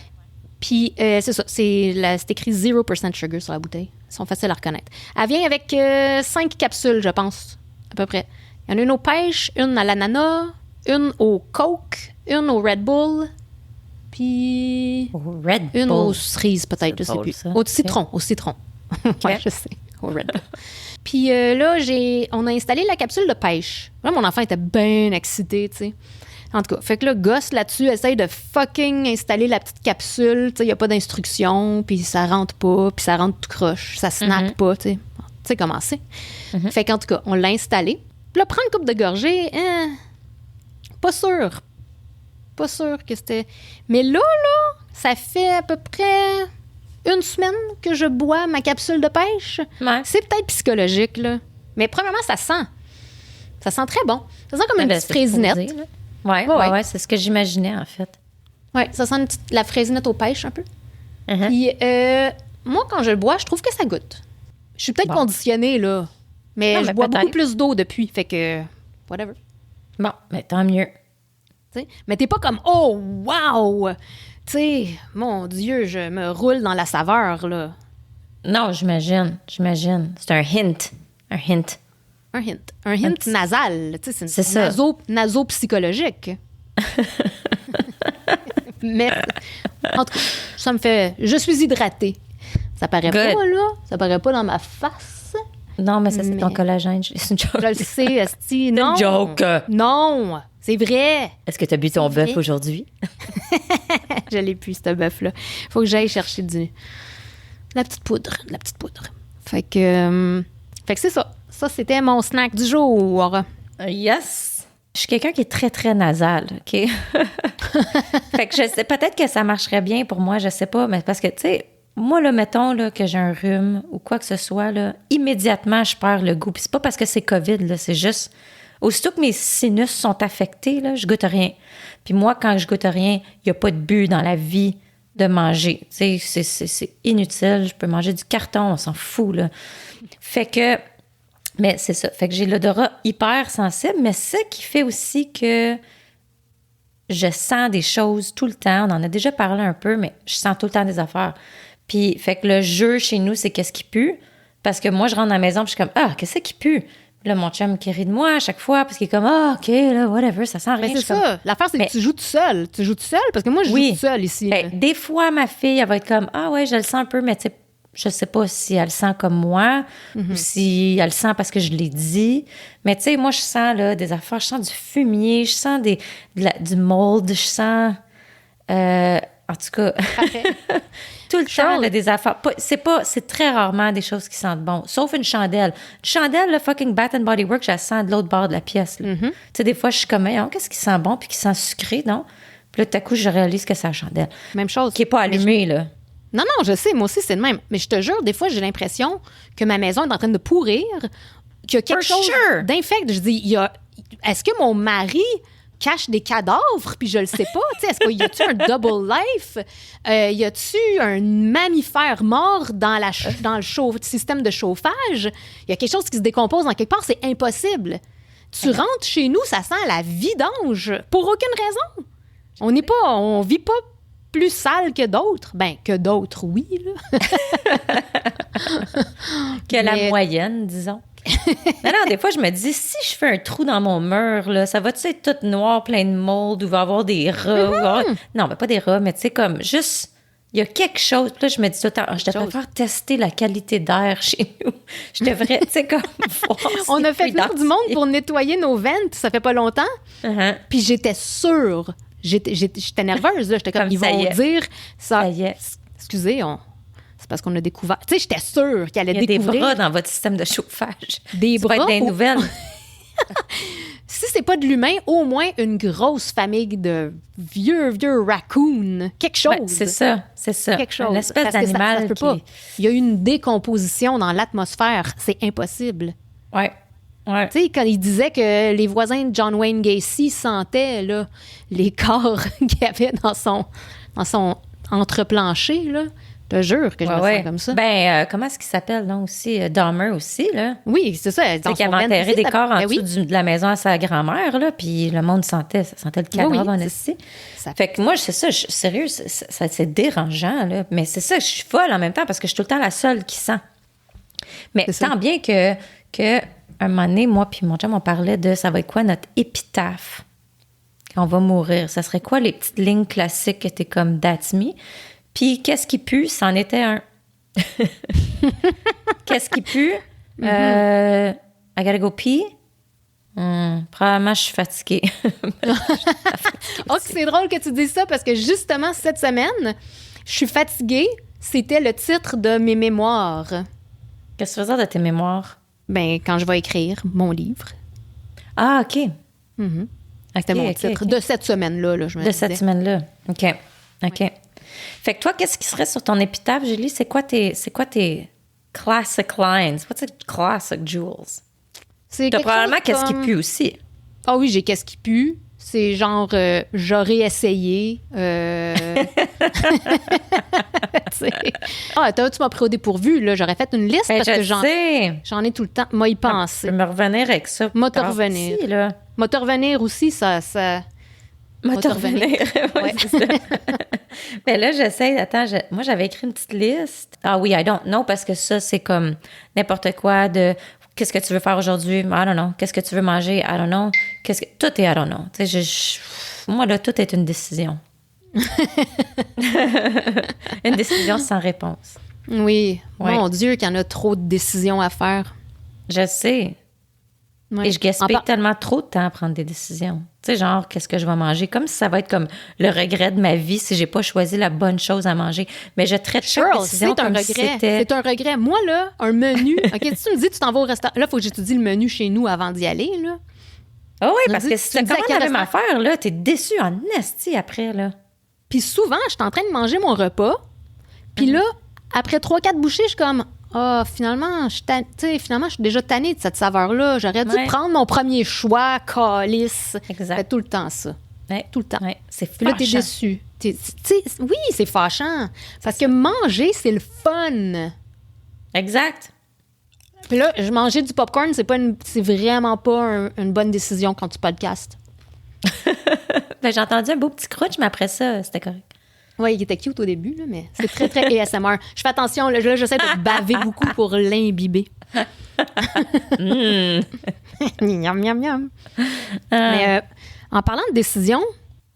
Puis, c'est ça, c'est écrit 0% sugar sur la bouteille. Ils sont faciles à reconnaître. Elle vient avec 5 capsules, je pense, à peu près. Il y en a une aux pêches, une à l'ananas, une au Coke, une au Red Bull, puis Red une Bull. aux cerises, peut-être, je sais Bull, plus. ça. Au citron, au citron. Ouais, je sais, au Red Bull. Puis là, on a installé la capsule de pêche. Là, mon enfant était bien excité, tu sais. En tout cas, fait que là, gosse là-dessus, essaye de fucking installer la petite capsule. Tu sais, il n'y a pas d'instruction, puis ça rentre pas, puis ça rentre tout croche. Ça snack pas, tu sais. Tu sais comment c'est. Fait qu'en tout cas, on l'a installé. Puis là, prendre une coupe de gorgée, pas sûr. Pas sûr que c'était... Mais là, ça fait à peu près 1 semaine que je bois ma capsule de pêche. Ouais. C'est peut-être psychologique, là. Mais premièrement, ça sent. Ça sent très bon. Ça sent comme une petite fraisinette. Ouais, c'est ce que j'imaginais, en fait. Oui, ça sent la fraisinette aux pêches, un peu. Puis, moi, quand je le bois, je trouve que ça goûte. Je suis peut-être conditionnée, là. Mais je bois beaucoup plus d'eau depuis. Fait que, whatever. Bon, mais tant mieux. T'sais? Mais t'es pas comme, oh, wow! Tu sais, mon Dieu, je me roule dans la saveur, là. Non, j'imagine. C'est un hint. Un hint. Un hint nasal. Tu sais, c'est ça. Naso-psychologique. Mais, en tout cas, ça me fait... Je suis hydratée. Ça paraît pas, là. Ça paraît pas dans ma face. Non, mais ça, c'est ton collagène. C'est une joke. Je le sais, esti. Non. C'est une joke. Non, c'est vrai. Est-ce que tu as bu ton bœuf aujourd'hui? Je l'ai plus, ce bœuf-là. Faut que j'aille chercher la petite poudre. Fait que c'est ça. Ça, c'était mon snack du jour. Yes. Je suis quelqu'un qui est très, très nasal, OK? Fait que je sais, peut-être que ça marcherait bien pour moi, je sais pas, mais parce que, tu sais, moi, là, mettons là, que j'ai un rhume ou quoi que ce soit, là, immédiatement, je perds le goût. Puis c'est pas parce que c'est COVID, là, c'est juste... Aussitôt que mes sinus sont affectés, là, je goûte rien. Puis moi, quand je goûte rien, il n'y a pas de but dans la vie de manger. Tu sais, c'est inutile. Je peux manger du carton, on s'en fout, là. Fait que... Mais c'est ça. Fait que j'ai l'odorat hyper sensible, mais ce qui fait aussi que je sens des choses tout le temps. On en a déjà parlé un peu, mais je sens tout le temps des affaires. Puis, fait que le jeu chez nous, c'est qu'est-ce qui pue. Parce que moi, je rentre dans la maison, puis je suis comme, ah, qu'est-ce qui pue? Puis là, mon chum qui rit de moi à chaque fois, parce qu'il est comme, ah, OK, là, whatever, ça sent rien. Mais c'est ça. Comme... L'affaire, c'est que tu joues tout seul. Tu joues tout seul? Parce que moi, je joue tout seul ici. Ben, des fois, ma fille, elle va être comme, ah, ouais, je le sens un peu, mais tu sais, je sais pas si elle le sent comme moi ou si elle le sent parce que je l'ai dit. Mais tu sais, moi, je sens là, des affaires, je sens du fumier, je sens du mold, je sens... en tout cas, tout le temps, là, des affaires. C'est très rarement des choses qui sentent bon, sauf une chandelle. Une chandelle, le fucking Bath and Body Works, je la sens de l'autre bord de la pièce. Tu sais, des fois, je suis comme, qu'est-ce qui sent bon puis qui sent sucré, non? Puis là, tout à coup, je réalise que c'est la chandelle. Même chose. Qui n'est pas allumée, là. Non, je sais, moi aussi, c'est le même. Mais je te jure, des fois, j'ai l'impression que ma maison est en train de pourrir, qu'il y a quelque chose d'infect. Je dis, est-ce que mon mari cache des cadavres, puis je le sais pas? Est-ce qu'il y a-tu un double life? Y a-tu un mammifère mort dans le système de chauffage? Il y a quelque chose qui se décompose dans quelque part, c'est impossible. Tu rentres chez nous, ça sent la vidange, pour aucune raison. On vit pas plus sale que d'autres. Ben, que d'autres, oui, là. Que la moyenne, disons. Non, des fois, je me dis, si je fais un trou dans mon mur, là, ça va-tu être tout noir, plein de mold, ou va y avoir des rats? Non, pas des rats, mais tu sais, comme juste, il y a quelque chose. Puis là, je me dis tout le temps, je devrais faire tester la qualité d'air chez nous. Je devrais, tu sais, comme voir. On a fait venir du monde pour nettoyer nos ventes, ça fait pas longtemps. Puis j'étais sûre. J'étais nerveuse, là. J'étais comme ils vont dire ça. Ça y est. Excusez, c'est parce qu'on a découvert. Tu sais, j'étais sûre qu'il allait découvrir. Il y a des bras dans votre système de chauffage. Des bras. Ça va être des nouvelles. Si c'est pas de l'humain, au moins une grosse famille de vieux raccoons. Quelque chose. Ouais, c'est ça. Quelque chose. L'espèce d'animal ça peut pas. Il y a une décomposition dans l'atmosphère. C'est impossible. Ouais. Ouais. Tu sais, quand il disait que les voisins de John Wayne Gacy sentaient là, les corps qu'il y avait dans son entreplancher, là. Je te jure que je me sens comme ça. Ben, comment est-ce qu'il s'appelle, non, aussi? Dahmer aussi, là. Oui, c'est ça. C'est qu'il avait enterré des corps en dessous de la maison à sa grand-mère, là, puis le monde ça sentait le cadavre en esti. Fait que moi, c'est ça, sérieux, c'est dérangeant, là. Mais c'est ça, je suis folle en même temps parce que je suis tout le temps la seule qui sent. Mais tant bien que un moment donné, moi puis mon chum, on parlait de ça va être quoi notre épitaphe quand on va mourir. Ça serait quoi les petites lignes classiques que t'es comme that's me? Puis qu'est-ce qui pue? C'en était un. Qu'est-ce qui pue? I gotta go pee. Probablement, je suis fatiguée. C'est drôle que tu dises ça parce que justement, cette semaine, je suis fatiguée. C'était le titre de mes mémoires. Qu'est-ce que tu veux dire de tes mémoires? Ben, quand je vais écrire mon livre. Ah, OK. C'était mon titre de cette semaine-là, là, je me disais. De cette semaine-là. OK. Oui. Fait que toi, qu'est-ce qui serait sur ton épitaphe, Julie? C'est quoi tes classic lines? What's a classic Jules? T'as probablement qu'est-ce qui pue aussi. Ah oui, j'ai qu'est-ce qui pue. C'est genre, j'aurais essayé. Tu m'as pris au dépourvu, là. J'aurais fait une liste parce que j'en ai tout le temps. Moi, y penser. Je vais me revenir avec ça. Moi, te revenir. Moi, te revenir aussi, ça... Moi, te revenir. Ouais, c'est ça. Mais là, j'essaie. Attends, moi, j'avais écrit une petite liste. Ah oui, I don't know, parce que ça, c'est comme n'importe quoi de qu'est-ce que tu veux faire aujourd'hui? I don't know. Qu'est-ce que tu veux manger? I don't know. Tout est I don't know. Tu sais, moi, là, tout est une décision. Une décision sans réponse. Oui. Ouais. Mon Dieu, qu'il y en a trop de décisions à faire. Je sais. Ouais. Et je gaspille tellement trop de temps à prendre des décisions. Tu sais, genre, qu'est-ce que je vais manger? Comme si ça va être comme le regret de ma vie si j'ai pas choisi la bonne chose à manger. Mais je traite chaque décision comme si c'était... C'est un regret. Moi, là, un menu... OK, si tu me dis tu t'en vas au restaurant... Là, il faut que j'étudie le menu chez nous avant d'y aller, là. Ah oui, parce que si tu commandes la même affaire, là, t'es déçu en esti après, là. Puis souvent, je suis en train de manger mon repas. Puis là, après 3-4 bouchées, je suis comme... finalement, je suis déjà tannée de cette saveur-là. J'aurais dû prendre mon premier choix, calice. Exact. Fait tout le temps ça. Ouais. Tout le temps. Ouais. C'est fâchant. Puis là, t'es déçu. Oui, c'est fâchant. Parce que manger, c'est le fun. Exact. Puis là, manger du popcorn, c'est vraiment pas une bonne décision quand tu podcastes. Ben, j'ai entendu un beau petit crunch, mais après ça, c'était correct. Oui, il était cute au début, là, mais c'est très, très ASMR. Je fais attention, là, j'essaie de baver beaucoup pour l'imbiber. Miam, miam, miam. Mais en parlant de décision,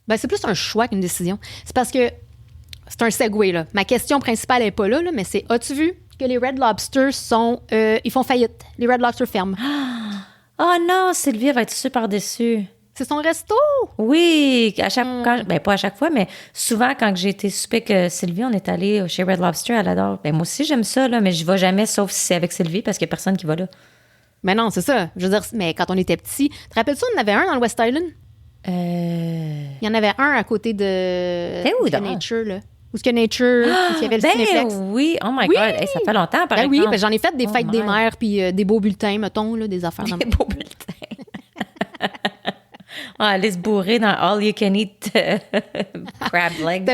ben, c'est plus un choix qu'une décision. C'est parce que c'est un segue, là. Ma question principale n'est pas là, mais c'est, as-tu vu que les Red Lobster ils font faillite? Les Red Lobster ferment. Oh non, Sylvie va être super déçue. C'est son resto? Oui, pas à chaque fois, mais souvent, quand j'ai été souper que Sylvie, on est allé chez Red Lobster, elle adore. Ben, moi aussi, j'aime ça, là, mais je vais jamais, sauf si c'est avec Sylvie, parce qu'il n'y a personne qui va là. Mais non, c'est ça. Je veux dire, mais quand on était petits, te rappelles-tu, on en avait un dans le West Island? Il y en avait un à côté de... où, Nature, là. Où est-ce que Nature, il y avait le Cinéplex? Oui, oh my God, hey, ça fait longtemps, par exemple. Oui, j'en ai fait des fêtes des mères, puis des beaux bulletins, mettons, là, des affaires. Des beaux bulletins. Aller se bourrer dans All You Can Eat crab legs.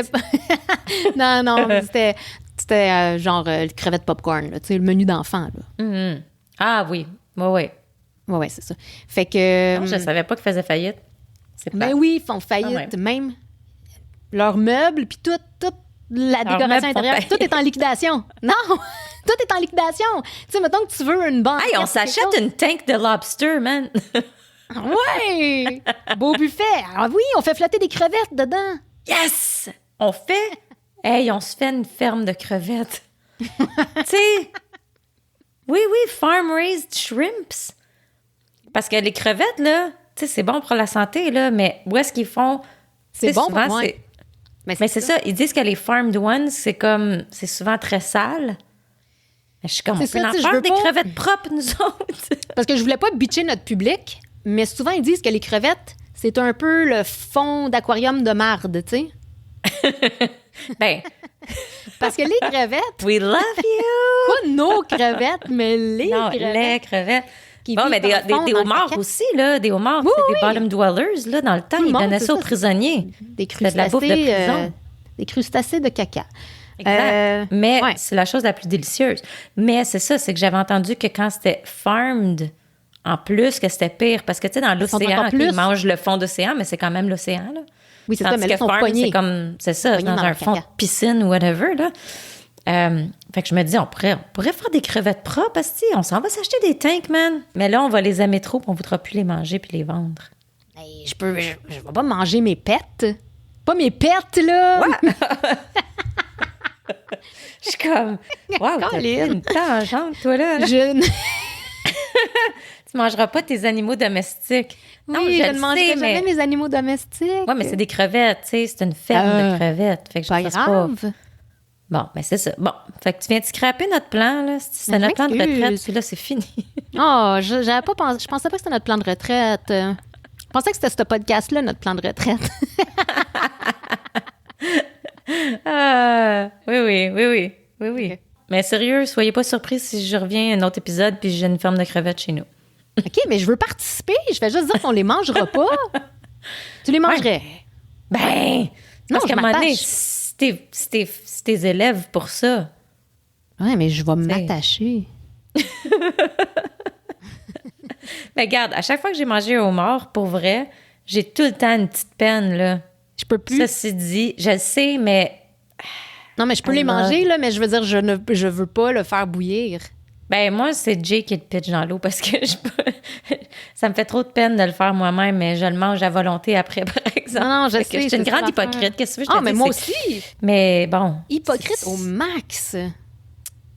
non, c'était genre le crevette popcorn, tu sais, le menu d'enfant. Là. Mm-hmm. Ah oui, oui. Oui, c'est ça. Fait que... Non, je savais pas qu'ils faisaient faillite. Ben oui, ils font faillite. Même leurs meubles, puis toute la décoration intérieure, tout est en liquidation. Non! Tout est en liquidation. Tu sais, mettons que tu veux une banque. Hey, on s'achète une tank de lobster, man! Ouais! Beau buffet! Ah oui, on fait flotter des crevettes dedans. Yes! On se fait une ferme de crevettes. Tu sais, oui, farm-raised shrimps. Parce que les crevettes, là, tu sais, c'est bon pour la santé, là, mais où est-ce qu'ils font? C'est bon souvent, pour moi. Mais c'est ça, ils disent que les farmed ones, c'est souvent très sale. Mais je suis comme, on peut en faire des crevettes propres, nous autres. Parce que je voulais pas bitcher notre public, mais souvent, ils disent que les crevettes, c'est un peu le fond d'aquarium de marde, tu sais. Ben... Parce que les crevettes... We love you! Pas nos crevettes, mais les crevettes. Les crevettes. qui Bon, mais vivent dans le fond, des dans le homards caca. aussi, là. Des homards, c'est des bottom dwellers, là, dans le temps. Tout le Ils monde, donnaient c'est ça aux ça. prisonniers. Des C'était de la bouffe de prison. des crustacés de caca. Exact. Mais ouais. c'est la chose la plus délicieuse. Mais c'est ça, c'est que j'avais entendu que quand c'était farmed, en plus, que c'était pire. Parce que, tu sais, dans l'océan, encore plus. ils mangent le fond d'océan, mais c'est quand même l'océan, là. Oui, c'est ça, Tandis mais là, que ils sont farm, pognés. c'est comme, c'est ça, Pognés dans dans un le fond de caca. piscine ou whatever, là. Fait que je me dis, on pourrait faire des crevettes propres, parce que on s'en va s'acheter des tanks, man. Mais là, on va les aimer trop, puis on voudra plus les manger puis les vendre. Hey, je vais pas manger mes pets. Pas mes pets, là! Ouais. Je suis comme, wow, t'as Colin. pris une tangente, toi, là. Je... Tu mangeras pas tes animaux domestiques. Non, oui, je le ne mangerai sais, jamais mes animaux domestiques. Ouais, mais c'est des crevettes, tu sais, c'est une ferme de crevettes. Fait que je Pas pense grave. pas. Bon, mais c'est ça. Bon, fait que tu viens de scraper notre plan, là. C'était Je notre plan de m'excuse. retraite, puis là, c'est fini. Oh, j'avais pas pensé. Je pensais pas que c'était notre plan de retraite. Je pensais que c'était ce podcast-là, notre plan de retraite. Oui. Ok. Mais sérieux, soyez pas surpris si je reviens à un autre épisode puis j'ai une ferme de crevettes chez nous. OK, mais je veux participer. Je vais juste dire qu'on les mangera pas. Tu les mangerais? Ben! Non, Parce je qu'à un moment donné, m'attache. si tes élèves pour ça. Oui, mais je vais m'attacher. Mais regarde, à chaque fois que j'ai mangé un homard, pour vrai, j'ai tout le temps une petite peine, là. Je peux plus. Ceci dit, je le sais, mais Non, mais je peux les manger, là, mais je veux dire, je veux pas le faire bouillir. ben moi, c'est Jay qui le pitch dans l'eau parce que ça me fait trop de peine de le faire moi-même, mais je le mange à volonté après, par exemple. Non, je Fait que sais, je suis une c'est grande ça l'affaire. hypocrite. Qu'est-ce que tu veux que je te mais dise? moi C'est- aussi. Mais bon. Hypocrite au max.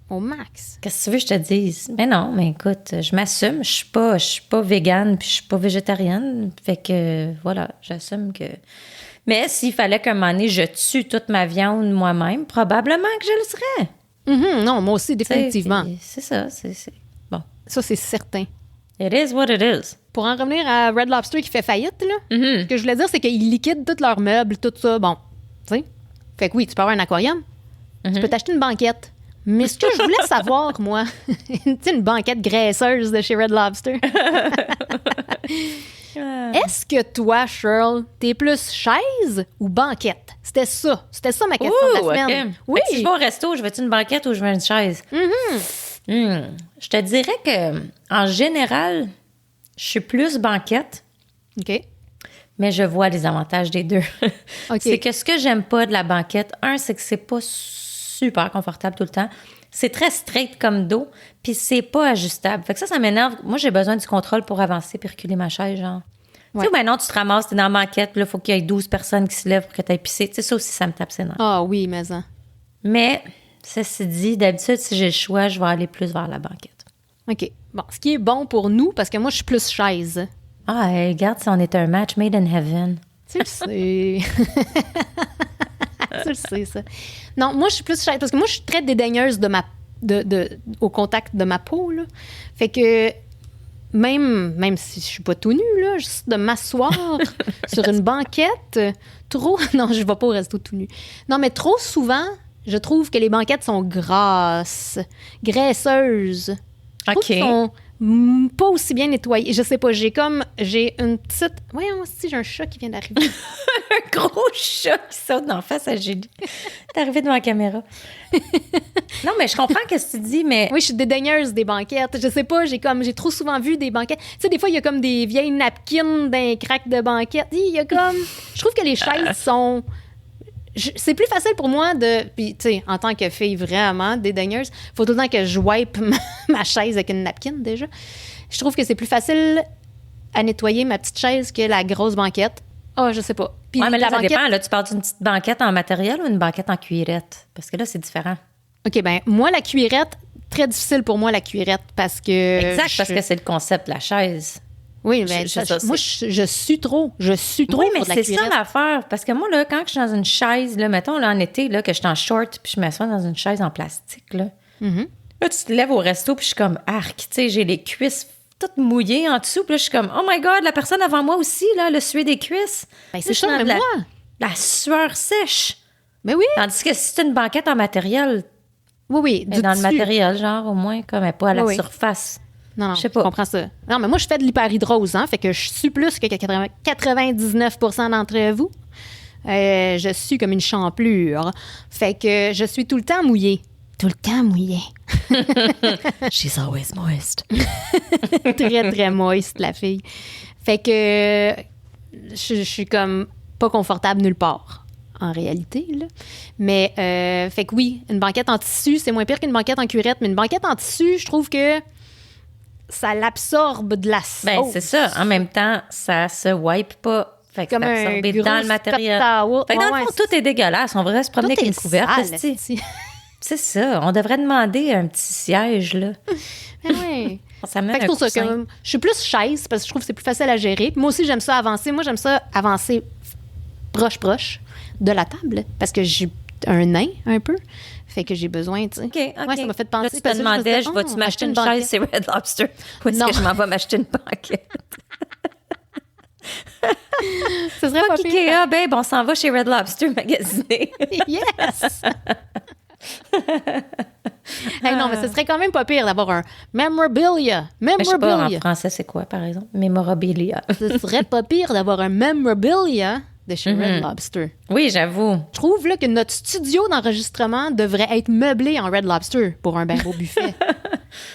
Au max. Qu'est-ce que tu veux que je te dise? Mais non, mais écoute, je m'assume. Je suis pas végane puis je suis pas végétarienne. Fait que, voilà, j'assume que... Mais s'il fallait qu'à un moment donné, je tue toute ma viande moi-même, probablement que je le serais. Non, moi aussi, définitivement. C'est ça, c'est... Bon. Ça, c'est certain. It is what it is. Pour en revenir à Red Lobster qui fait faillite, là, ce que je voulais dire, c'est qu'ils liquident tous leurs meubles, tout ça. Bon, tu sais. Fait que oui, tu peux avoir un aquarium. Tu peux t'acheter une banquette. Mais ce que je voulais savoir, moi, tu sais, une banquette graisseuse de chez Red Lobster. Est-ce que toi, Shirl, t'es plus chaise ou banquette? C'était ça ma question de la semaine. OK. Oui. Fait que si je vais au resto, je veux-tu une banquette ou je veux une chaise? Je te dirais que, en général, je suis plus banquette, OK. mais je vois les avantages des deux. OK. C'est que ce que j'aime pas de la banquette, c'est que c'est pas super confortable tout le temps. C'est très straight comme dos, puis c'est pas ajustable. Fait que ça m'énerve. Moi, j'ai besoin du contrôle pour avancer puis reculer ma chaise, genre. Ouais. Tu sais, ben non, tu te ramasses, t'es dans la banquette, puis là, il faut qu'il y ait 12 personnes qui se lèvent pour que tu ailles pisser. Tu sais, ça aussi, ça me tape ses nerfs. Ah oui, mais ça. Mais, ceci dit, d'habitude, si j'ai le choix, je vais aller plus vers la banquette. OK. Bon, ce qui est bon pour nous, parce que moi, je suis plus chaise. Ah, hey, regarde, si on est un match made in heaven. Tu le sais. Tu le sais, ça. Non, moi, je suis plus chaise, parce que moi, je suis très dédaigneuse au contact de ma peau, là. Fait que même si je suis pas tout nu, là, juste de m'asseoir sur une banquette, non, je vais pas au resto tout nu. Non, mais trop souvent, je trouve que les banquettes sont graisseuses. Je trouve OK. qu'elles sont pas aussi bien nettoyées. Je sais pas, j'ai une petite... Voyons, si j'ai un chat qui vient d'arriver. Un gros chat qui saute d'en face à Julie. T'es arrivé devant la caméra. Non, mais je comprends ce que tu dis, mais... Oui, je suis dédaigneuse des banquettes. Je sais pas, j'ai trop souvent vu des banquettes. Tu sais, des fois, il y a comme des vieilles napkins d'un crack de banquette. Il y a comme... Je trouve que les chaises sont... C'est plus facile pour moi de... Puis, tu sais, en tant que fille vraiment dédaigneuse, faut tout le temps que je wipe ma chaise avec une napkin, déjà. Je trouve que c'est plus facile à nettoyer ma petite chaise que la grosse banquette. Ah, je sais pas. Puis Ouais, mais là, la ça banquette... dépend. Là, tu parles d'une petite banquette en matériel ou une banquette en cuirette? Parce que là, c'est différent. OK, ben moi, la cuirette, très difficile pour moi, la cuirette, parce que... Exact, parce que c'est le concept de la chaise. Oui, mais moi, je suis trop. Je suis trop Oui, mais pour la c'est cuirette. ça l'affaire. Parce que moi, là, quand je suis dans une chaise, là, mettons, là, en été, là, que je suis en short, puis je m'assois dans une chaise en plastique, là. Là, tu te lèves au resto, puis je suis comme arc, tu sais, j'ai les cuisses toutes mouillées en dessous, puis là, je suis comme, oh my God, la personne avant moi aussi, là, le sué des cuisses. Ben, c'est Là, je suis ça, dans mais de moi. la sueur sèche. Mais oui, Tandis que si c'est une banquette en matériel, oui, elle du est dans le tissu. matériel, genre, au moins, comme elle n'est pas à la Oui, oui. surface. Non, je sais pas. Je comprends ça. Non, mais moi, je fais de l'hyperhidrose, hein, fait que je suis plus que 99% d'entre vous. Je suis comme une champlure. Fait que je suis tout le temps mouillée. Tout le temps mouillée. She's always moist. Très, très moist, la fille. Fait que je suis comme pas confortable nulle part, en réalité. Là. Mais, fait que oui, une banquette en tissu, c'est moins pire qu'une banquette en cuirette. Mais une banquette en tissu, je trouve que ça l'absorbe de la sauce. Ben, c'est ça. En même temps, ça se wipe pas. Fait que Comme c'est absorbé dans le matériel. Fait que dans le fond, tout est dégueulasse. On devrait se promener avec une couverte. C'est ça. On devrait demander un petit siège, là. Oui. Ça mène c'est pour ça que je suis plus chaise parce que je trouve que c'est plus facile à gérer. Puis moi aussi, j'aime ça avancer. Moi, j'aime ça avancer proche de la table parce que j'ai un nain un peu. Fait que j'ai besoin, tu sais. OK. Ouais, ça m'a fait penser. Là, tu te demandais, vas-tu m'acheter une chaise, c'est Red Lobster? Ou est-ce que je m'en vais m'acheter une banquette? Ce serait pas Ikea, babe, on s'en va chez Red Lobster magasiner. Yes! Hey, non, mais ce serait quand même pas pire d'avoir un memorabilia. Je sais pas, en français, c'est quoi, par exemple? Memorabilia. Ce serait pas pire d'avoir un memorabilia de chez Red Lobster. Oui, j'avoue. Je trouve là, que notre studio d'enregistrement devrait être meublé en Red Lobster pour un bien beau buffet.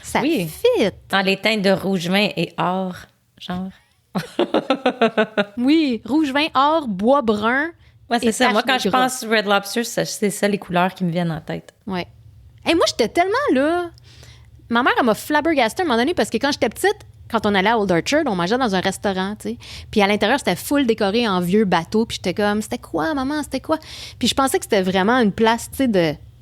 Ça fit. Dans les teintes de rouge vin et or, genre. Oui, rouge vin, or, bois brun. Ouais, c'est ça. Moi, quand je pense Red Lobster, c'est ça les couleurs qui me viennent en tête. Ouais. Et moi, j'étais tellement là. Ma mère, elle m'a flabbergasté à un moment donné parce que quand j'étais petite, quand on allait à Old Orchard, on mangeait dans un restaurant, tu sais. Puis à l'intérieur, c'était full décoré en vieux bateau. Puis j'étais comme, c'était quoi, maman? C'était quoi? Puis je pensais que c'était vraiment une place, tu sais,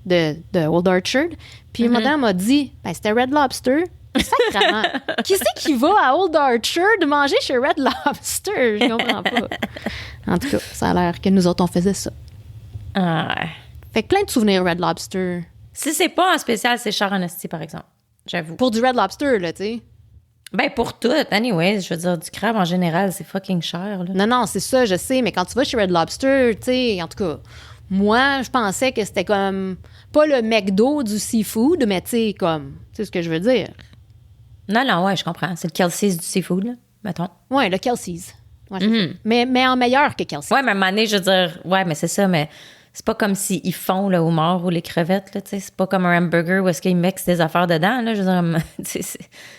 de Old Orchard. Puis madame m'a dit, ben, c'était Red Lobster. Sacrément. Qui c'est qui va à Old Orchard manger chez Red Lobster? Je comprends pas. En tout cas, ça a l'air que nous autres, on faisait ça. Ah. Fait que plein de souvenirs Red Lobster. Si c'est pas en spécial, c'est cher en esti, par exemple. J'avoue. Pour du Red Lobster, là, tu sais. Ben, pour tout. Anyway, je veux dire, du crabe en général, c'est fucking cher, là. Non, c'est ça, je sais. Mais quand tu vas chez Red Lobster, tu sais, en tout cas, moi, je pensais que c'était comme, pas le McDo du seafood, mais tu sais, comme, tu sais ce que je veux dire. Non, ouais, je comprends. C'est le Kelsey's du seafood, là, mettons. Ouais, le Kelsey's. Ouais, mais en meilleur que Kelsey's. Ouais, mais à un moment donné, je veux dire, ouais, mais c'est ça, mais c'est pas comme s'ils font le homard ou les crevettes, là, tu sais. C'est pas comme un hamburger où est-ce qu'ils mixent des affaires dedans, là. Je veux dire,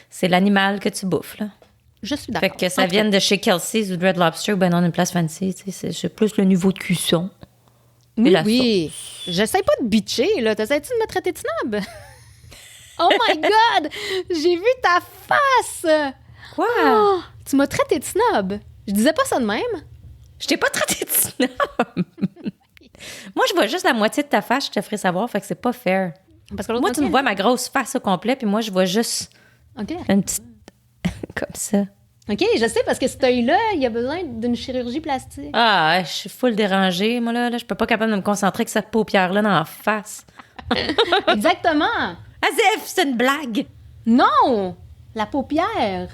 c'est l'animal que tu bouffes, là. Je suis d'accord. Fait que ça vienne de chez Kelsey's ou de Red Lobster ou ben non, une place fancy, tu sais. C'est plus le niveau de cuisson. Oui. J'essaie pas de bitcher, là. T'essaies-tu de me traiter de snob? Oh my God! J'ai vu ta face! Quoi? Oh, tu m'as traité de snob. Je disais pas ça de même. Je t'ai pas traité de snob. Moi, je vois juste la moitié de ta face, je te ferai savoir, fait que c'est pas fair. Parce que moi, tu me vois ma grosse face au complet, puis moi, je vois juste une petite... comme ça. OK, je sais, parce que cet œil-là, il a besoin d'une chirurgie plastique. Ah, je suis full dérangée, moi, là. Je peux pas capable de me concentrer avec cette paupière-là dans la face. Exactement. As if, c'est une blague. Non! La paupière.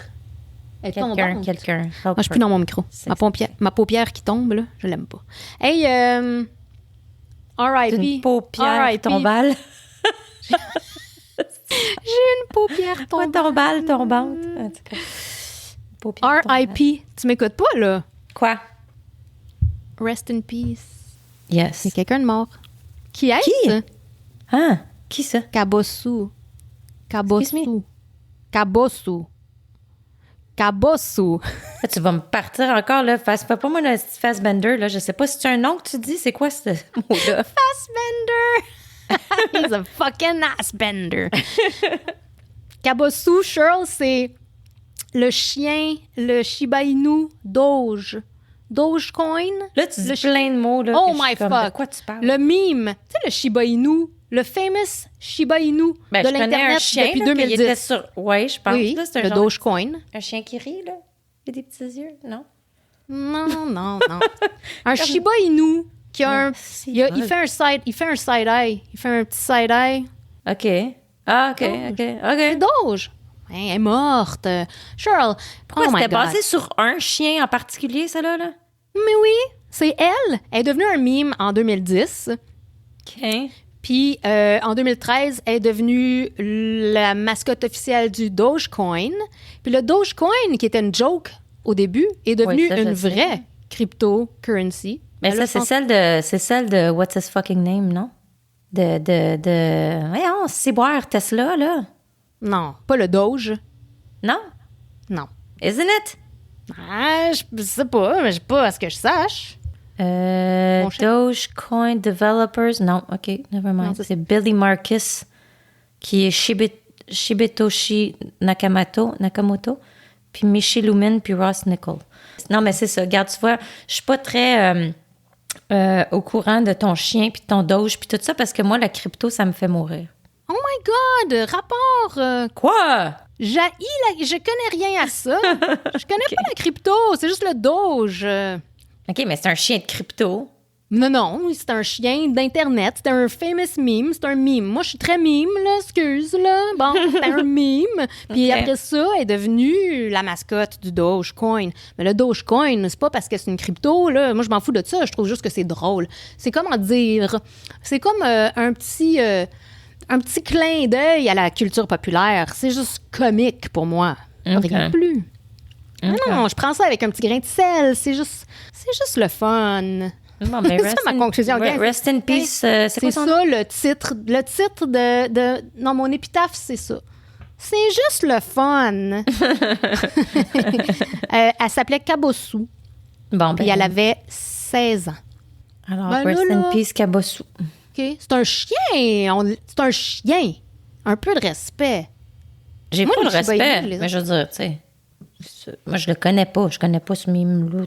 Quelqu'un. Moi, je suis plus dans mon micro. Ma paupière qui tombe, là, je l'aime pas. Hey, R.I.P. Une paupière tombale. J'ai une paupière tombale. Tombante. R.I.P. Tu m'écoutes pas, là? Quoi? Rest in peace. Yes. Il y a quelqu'un de mort. Qui est-ce? Ah, qui ça? Cabosu. Là, tu vas me partir encore, là. Fais pas moi le Fassbender, là. Je sais pas si tu as un nom que tu dis. C'est quoi ce mot-là? Fassbender! He's a fucking ass-bender. Cabosu, Shirl, c'est le chien, le Shiba Inu Dogecoin. Là, tu dis plein de mots, là. Oh my fuck! De quoi tu parles? Le mime. Tu sais, le Shiba Inu, le famous Shiba Inu de l'Internet depuis 2010. Oui, je pense. Oui, là, c'est le Dogecoin. Un chien qui rit, là? Il a des petits yeux, non? Non. Un Shiba Inu qui a un... Il fait un side-eye. Il fait un petit side-eye. OK. Ah, OK. C'est Doge. Elle est morte. Charles, pourquoi c'était basé sur un chien en particulier, ça, là? Mais oui, c'est elle. Elle est devenue un meme en 2010. OK. Puis, en 2013, elle est devenue la mascotte officielle du Dogecoin. Puis le Dogecoin, qui était une joke au début, est devenu une vraie cryptocurrency. Mais ça, c'est celle de What's His Fucking Name, non? Voyons, Ciboire Tesla, là. Non, pas le Doge. Non? Non. Isn't it? Ah, je sais pas, mais pas à ce que je sache. Dogecoin Developers. Non, OK, never mind. C'est Billy Marcus qui est Shibetoshi Nakamoto, puis Michi Lumen, puis Ross Nickel. Non, mais c'est ça. Regarde, tu vois, je suis pas très au courant de ton chien, puis de ton Doge, puis tout ça, parce que moi, la crypto, ça me fait mourir. Oh my God! Rapport! Quoi? Je connais rien à ça. Je connais pas la crypto, c'est juste le Doge. OK, mais c'est un chien de crypto. Non, c'est un chien d'Internet. C'est un famous meme. C'est un meme. Moi, je suis très meme, là. Excuse, là. Bon, c'est un meme. Puis après ça, elle est devenue la mascotte du Dogecoin. Mais le Dogecoin, c'est pas parce que c'est une crypto, là. Moi, je m'en fous de ça. Je trouve juste que c'est drôle. C'est comment dire? C'est comme un petit clin d'œil à la culture populaire. C'est juste comique pour moi. Rien de plus. Non, je prends ça avec un petit grain de sel. C'est juste le fun. Bon, mais c'est ça ma conclusion. Rest in peace. C'est quoi ça le titre. Le titre de... Non, mon épitaphe, c'est ça. C'est juste le fun. Elle s'appelait Kabosu. Bon, puis elle avait 16 ans. Alors, rest in peace, Kabosu. OK. C'est un chien. C'est un chien. Un peu de respect. J'ai pas de respect, mais je veux dire, tu sais... Moi, je le connais pas. Je connais pas ce mime-là.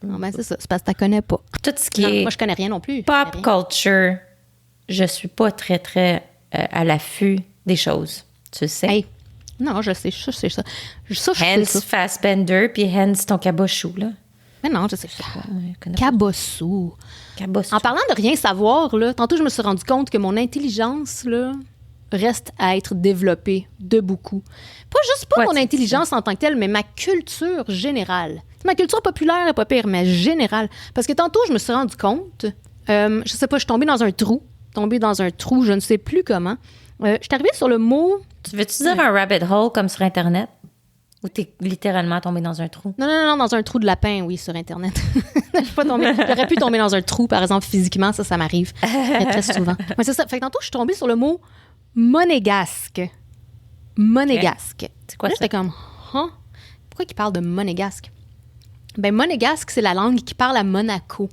Non, ben c'est ça. C'est parce que tu connais pas. Tout ce qui est... Moi, je connais rien non plus. Pop culture, je suis pas très, très à l'affût des choses. Tu le sais? Hey. Non, je sais. Ça, je sais ça. Hans Fassbender, puis Hans ton cabochou, là. Mais non, je sais ça. Kabosu. En parlant de rien savoir, là, tantôt, je me suis rendu compte que mon intelligence, là, reste à être développée de beaucoup. Pas mon intelligence en tant que telle, mais ma culture générale. Ma culture populaire est pas pire, mais générale. Parce que tantôt, je me suis rendu compte, je sais pas, je suis tombée dans un trou, je ne sais plus comment. Je suis arrivée sur le mot... Tu veux-tu dire un rabbit hole comme sur Internet? Ou t'es littéralement tombée dans un trou? Non, dans un trou de lapin, oui, sur Internet. Je suis pas tombée. J'aurais pu tomber dans un trou, par exemple, physiquement, ça m'arrive très souvent. Mais c'est ça. Fait que tantôt, je suis tombée sur le mot monégasque. Monégasque. Okay. C'est quoi là, ça? J'étais comme, pourquoi il parle de monégasque? Ben, monégasque, c'est la langue qui parle à Monaco.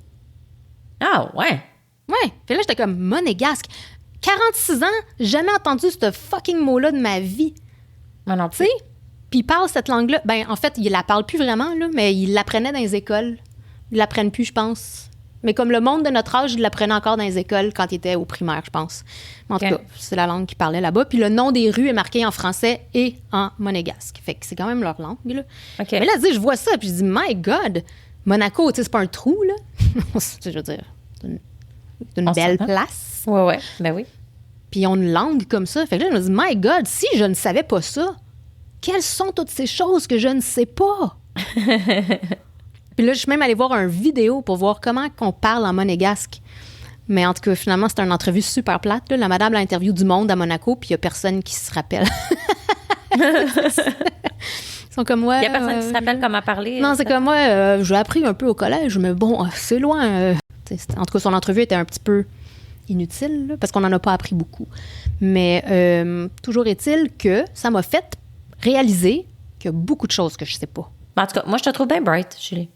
Ah, ouais. Ouais. Puis là, j'étais comme, monégasque. 46 ans, jamais entendu ce fucking mot-là de ma vie. Moi non plus. Tu sais? Puis il parle cette langue-là. Ben, en fait, il la parle plus vraiment, là, mais il l'apprenait dans les écoles. Ils l'apprennent plus, je pense. Mais comme le monde de notre âge, il l'apprenait encore dans les écoles quand il était au primaire, je pense. Mais en tout cas, c'est la langue qu'il parlait là-bas. Puis le nom des rues est marqué en français et en monégasque. Fait que c'est quand même leur langue, là. Okay. Mais là, je vois ça, puis je dis, my God, Monaco, tu sais, c'est pas un trou, là. Je veux dire, c'est une belle place. Ouais, ben oui. Puis ils ont une langue comme ça. Fait que là, je me dis, my God, si je ne savais pas ça, quelles sont toutes ces choses que je ne sais pas? Puis là, je suis même allée voir une vidéo pour voir comment on parle en monégasque. Mais en tout cas, finalement, c'était une entrevue super plate. Là. La madame l'a interviewé du monde à Monaco, puis il n'y a personne qui se rappelle. Ils sont comme, ouais... Il n'y a personne qui se rappelle comment parler. Non, c'est comme, moi, j'ai appris un peu au collège, mais bon, c'est loin. En tout cas, son entrevue était un petit peu inutile, là, parce qu'on n'en a pas appris beaucoup. Mais toujours est-il que ça m'a fait réaliser qu'il y a beaucoup de choses que je ne sais pas. En tout cas, moi, je te trouve bien bright, Julie.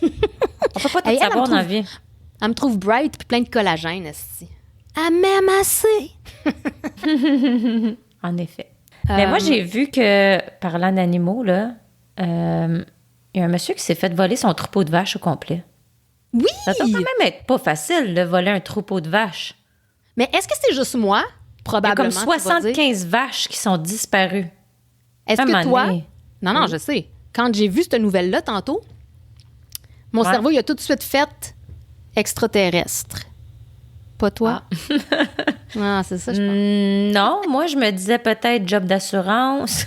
On peut pas tout savoir dans la vie. Elle me trouve bright puis plein de collagène, aussi. Elle m'aime assez. En effet. Mais moi, j'ai vu que, parlant d'animaux, là, il y a un monsieur qui s'est fait voler son troupeau de vaches au complet. Oui! Ça doit quand même être pas facile de voler un troupeau de vaches. Mais est-ce que c'est juste moi? Probablement. Il y a comme 75 vaches qui sont disparues. Est-ce que toi... Non, je sais. Quand j'ai vu cette nouvelle-là tantôt, mon cerveau, il a tout de suite fait extraterrestre. Pas toi? Ah, c'est ça, je pense. Non, moi, je me disais peut-être job d'assurance.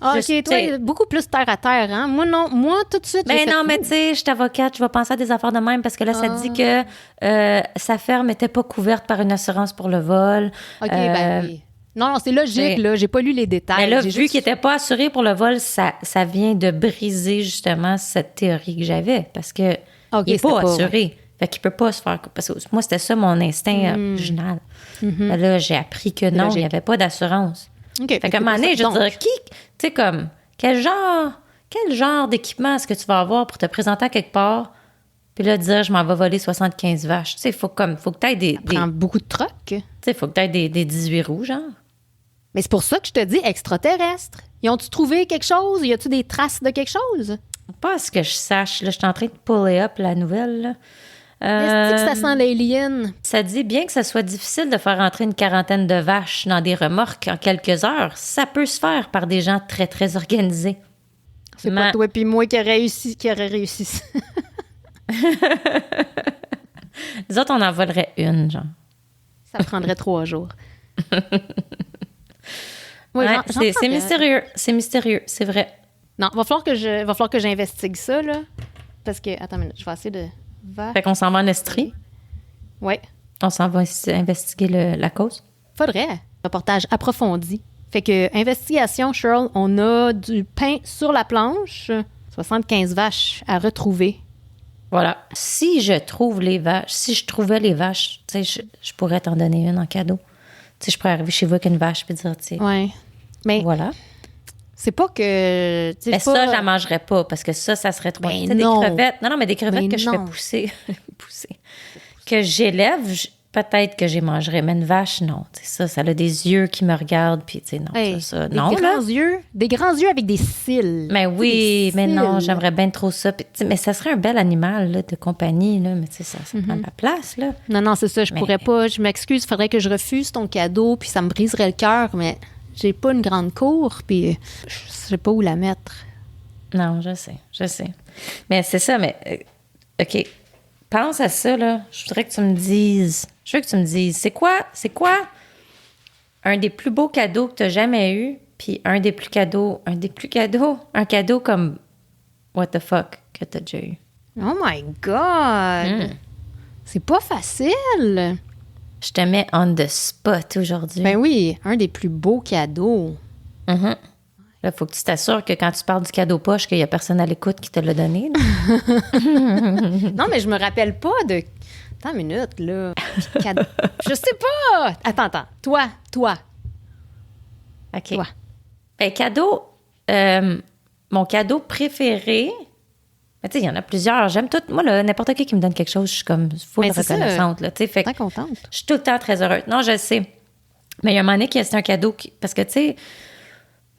Ah, OK, toi, beaucoup plus terre à terre, hein? Moi, non. Moi, tout de suite, mais tu sais, je suis avocate, je vais penser à des affaires de même parce que là, ça dit que sa ferme n'était pas couverte par une assurance pour le vol. OK, ben oui. Non, c'est logique, là. J'ai pas lu les détails. Mais là, vu qu'il n'était pas assuré pour le vol, ça vient de briser, justement, cette théorie que j'avais parce que il n'est pas assuré. Fait qu'il peut pas se faire... Parce que moi, c'était ça, mon instinct original. Là, j'ai appris que non, il n'y avait pas d'assurance. Okay, fait qu'à un moment donné, je veux dire, tu sais, comme, quel genre d'équipement est-ce que tu vas avoir pour te présenter à quelque part, puis là, dire, je m'en vais voler 75 vaches. Tu sais, faut que tu aies des... Ça prend beaucoup de troc. Tu sais, faut que tu aies des 18 roues, genre. Mais c'est pour ça que je te dis extraterrestre. Ils ont-tu trouvé quelque chose? Y a-tu des traces de quelque chose? Pas à ce que je sache. Là, je suis en train de puller up la nouvelle, là. Est-ce que ça sent l'alien? Ça dit bien que ça soit difficile de faire entrer une quarantaine de vaches dans des remorques en quelques heures. Ça peut se faire par des gens très, très organisés. C'est pas toi puis moi qui aurait réussi ça. Les autres, on en volerait une, genre. Ça prendrait 3 jours. Oui, ouais, c'est mystérieux. C'est mystérieux, c'est vrai. Non, va falloir que j'investigue ça, là. Parce que, attends une minute, je vais essayer de... Fait qu'on s'en va en Estrie. Oui. On s'en va investiguer la cause. Faudrait. Reportage approfondi. Fait que, investigation, Cheryl, on a du pain sur la planche, 75 vaches à retrouver. Voilà. Si je trouvais les vaches, tu sais, je pourrais t'en donner une en cadeau. Tu sais, je pourrais arriver chez vous avec une vache puis dire, tu sais. Oui. Mais. Voilà. C'est pas que. Mais ça, je la mangerais pas parce que ça serait trop. Ben des crevettes. Non, mais des crevettes que je fais pousser. Que j'élève, peut-être que j'y mangerais. Mais une vache, non. Ça a des yeux qui me regardent. Puis, tu sais, non. Des grands yeux avec des cils. Mais oui, mais non, j'aimerais bien trop ça. Puis, mais ça serait un bel animal là, de compagnie. Là, mais tu sais, ça prend de la place. Là. Non, c'est ça. Je pourrais pas. Je m'excuse. Il faudrait que je refuse ton cadeau. Puis ça me briserait le cœur. Mais. J'ai pas une grande cour, puis je sais pas où la mettre. Non, je sais. Mais c'est ça, mais... OK, pense à ça, là. Je veux que tu me dises, c'est quoi un des plus beaux cadeaux que tu as jamais eu, puis un cadeau comme what the fuck que tu as déjà eu? Oh my God! C'est pas facile! Je te mets on the spot aujourd'hui. Ben oui, un des plus beaux cadeaux. Là, il faut que tu t'assures que quand tu parles du cadeau poche, qu'il n'y a personne à l'écoute qui te l'a donné. Non, mais je me rappelle pas de... Attends une minute, là. Je sais pas! Attends. Toi. OK. Toi. Ben, cadeau... mon cadeau préféré... Mais tu sais, il y en a plusieurs. J'aime tout. Moi, là, n'importe qui me donne quelque chose, je suis comme full reconnaissante. Là, fait très contente. Je suis tout le temps très heureuse. Non, je sais. Mais il y a un moment donné que c'est un cadeau parce que, tu sais,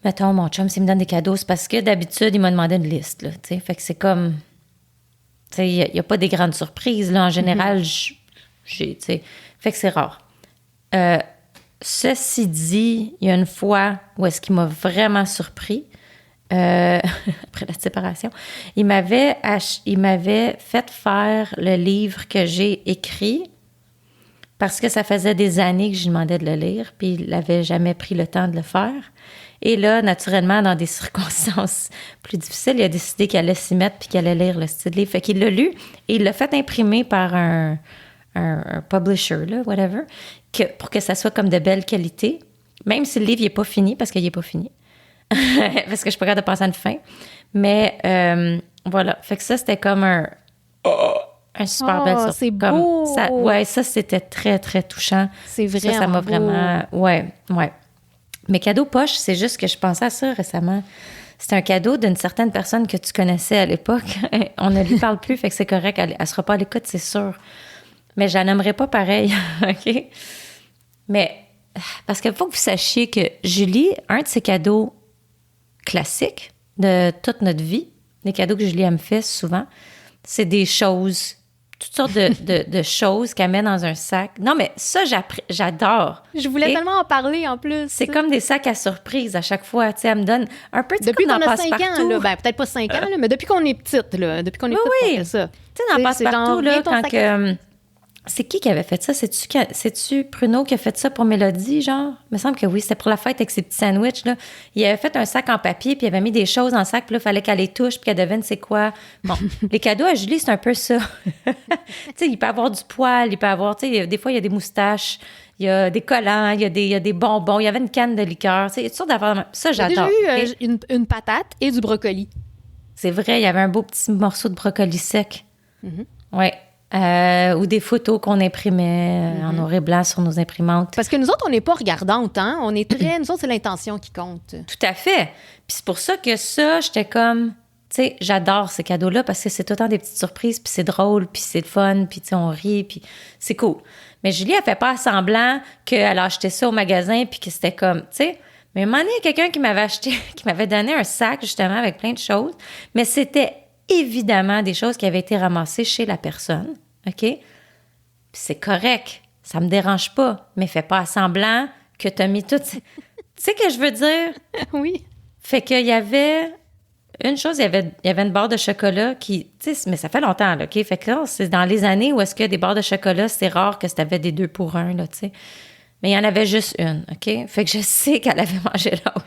mettons, mon chum, s'il me donne des cadeaux, c'est parce que d'habitude, il m'a demandé une liste. Là, fait que c'est comme... Tu sais, il n'y a pas des grandes surprises. Là, en général, j'ai... Fait que c'est rare. Ceci dit, il y a une fois où est-ce qu'il m'a vraiment surpris... après la séparation, il m'avait fait faire le livre que j'ai écrit parce que ça faisait des années que je lui demandais de le lire, puis il n'avait jamais pris le temps de le faire. Et là, naturellement, dans des circonstances plus difficiles, il a décidé qu'il allait s'y mettre puis qu'il allait lire le style livre. Fait qu'il l'a lu et il l'a fait imprimer par un publisher, là, whatever, pour que ça soit comme de belle qualité, même si le livre n'est pas fini, parce qu'il n'est pas fini. Parce que je suis pas capable de passer à une fin. Mais voilà. Fait que ça, c'était comme un super belle surprise. C'est beau! Ça, c'était très, très touchant. C'est vraiment ça m'a beau. vraiment... Ouais. Mais cadeau poche, c'est juste que je pensais à ça récemment. C'était un cadeau d'une certaine personne que tu connaissais à l'époque. On ne lui parle plus, fait que c'est correct. Elle sera pas à l'écoute, c'est sûr. Mais je la nommerai pas pareil, OK? Mais parce qu'il faut que vous sachiez que Julie, un de ses cadeaux classiques de toute notre vie, les cadeaux que Julie me fait souvent, c'est des choses, toutes sortes de choses qu'elle met dans un sac. Non, mais ça, j'adore. Je voulais tellement en parler, en plus. C'est comme des sacs à surprise à chaque fois. Tu sais, elle me donne un peu de depuis qu'on a 5 ans, là, ben, peut-être pas 5 ans, là, mais depuis qu'on est petite, là, depuis qu'on est petite, on fait ça. Tu sais, dans Passe-Partout, là, C'est qui avait fait ça? C'est-tu Pruneau qui a fait ça pour Mélodie, genre? Il me semble que oui, c'était pour la fête avec ses petits sandwichs, là. Il avait fait un sac en papier, puis il avait mis des choses dans le sac, puis là, il fallait qu'elle les touche, puis qu'elle devine c'est quoi. Bon, les cadeaux à Julie, c'est un peu ça. Tu sais, il peut avoir du poil, il peut avoir, tu sais, des fois, il y a des moustaches, il y a des collants, il y a des bonbons, il y avait une canne de liqueur, tu sais, il y a toutes sortes d'affaires. Ça, j'adore. J'ai déjà eu une patate et du brocoli. C'est vrai, il y avait un beau petit morceau de brocoli sec. Ouais. Ou des photos qu'on imprimait en noir et blanc sur nos imprimantes. Parce que nous autres, on n'est pas regardantes, hein? On est très... Nous autres, c'est l'intention qui compte. Tout à fait. Puis c'est pour ça que ça, j'étais comme... Tu sais, j'adore ces cadeaux-là parce que c'est tout le temps des petites surprises, puis c'est drôle, puis c'est le fun, puis tu sais, on rit, puis c'est cool. Mais Julie, elle fait pas semblant qu'elle a acheté ça au magasin, puis que c'était comme... Tu sais, mais à un moment donné, il y a quelqu'un qui m'avait acheté, qui m'avait donné un sac, justement, avec plein de choses. Mais c'était évidemment des choses qui avaient été ramassées chez la personne. OK? Puis c'est correct. Ça me dérange pas. Mais fais pas semblant que t'as mis tout... Tu sais que je veux dire? Oui. Fait qu'il y avait... Une chose, il y avait une barre de chocolat qui... Tu sais, mais ça fait longtemps, là, OK? Fait que là, c'est dans les années où est-ce que des barres de chocolat, c'est rare que tu avais des 2 pour 1, là, tu sais. Mais il y en avait juste une, OK? Fait que je sais qu'elle avait mangé l'autre.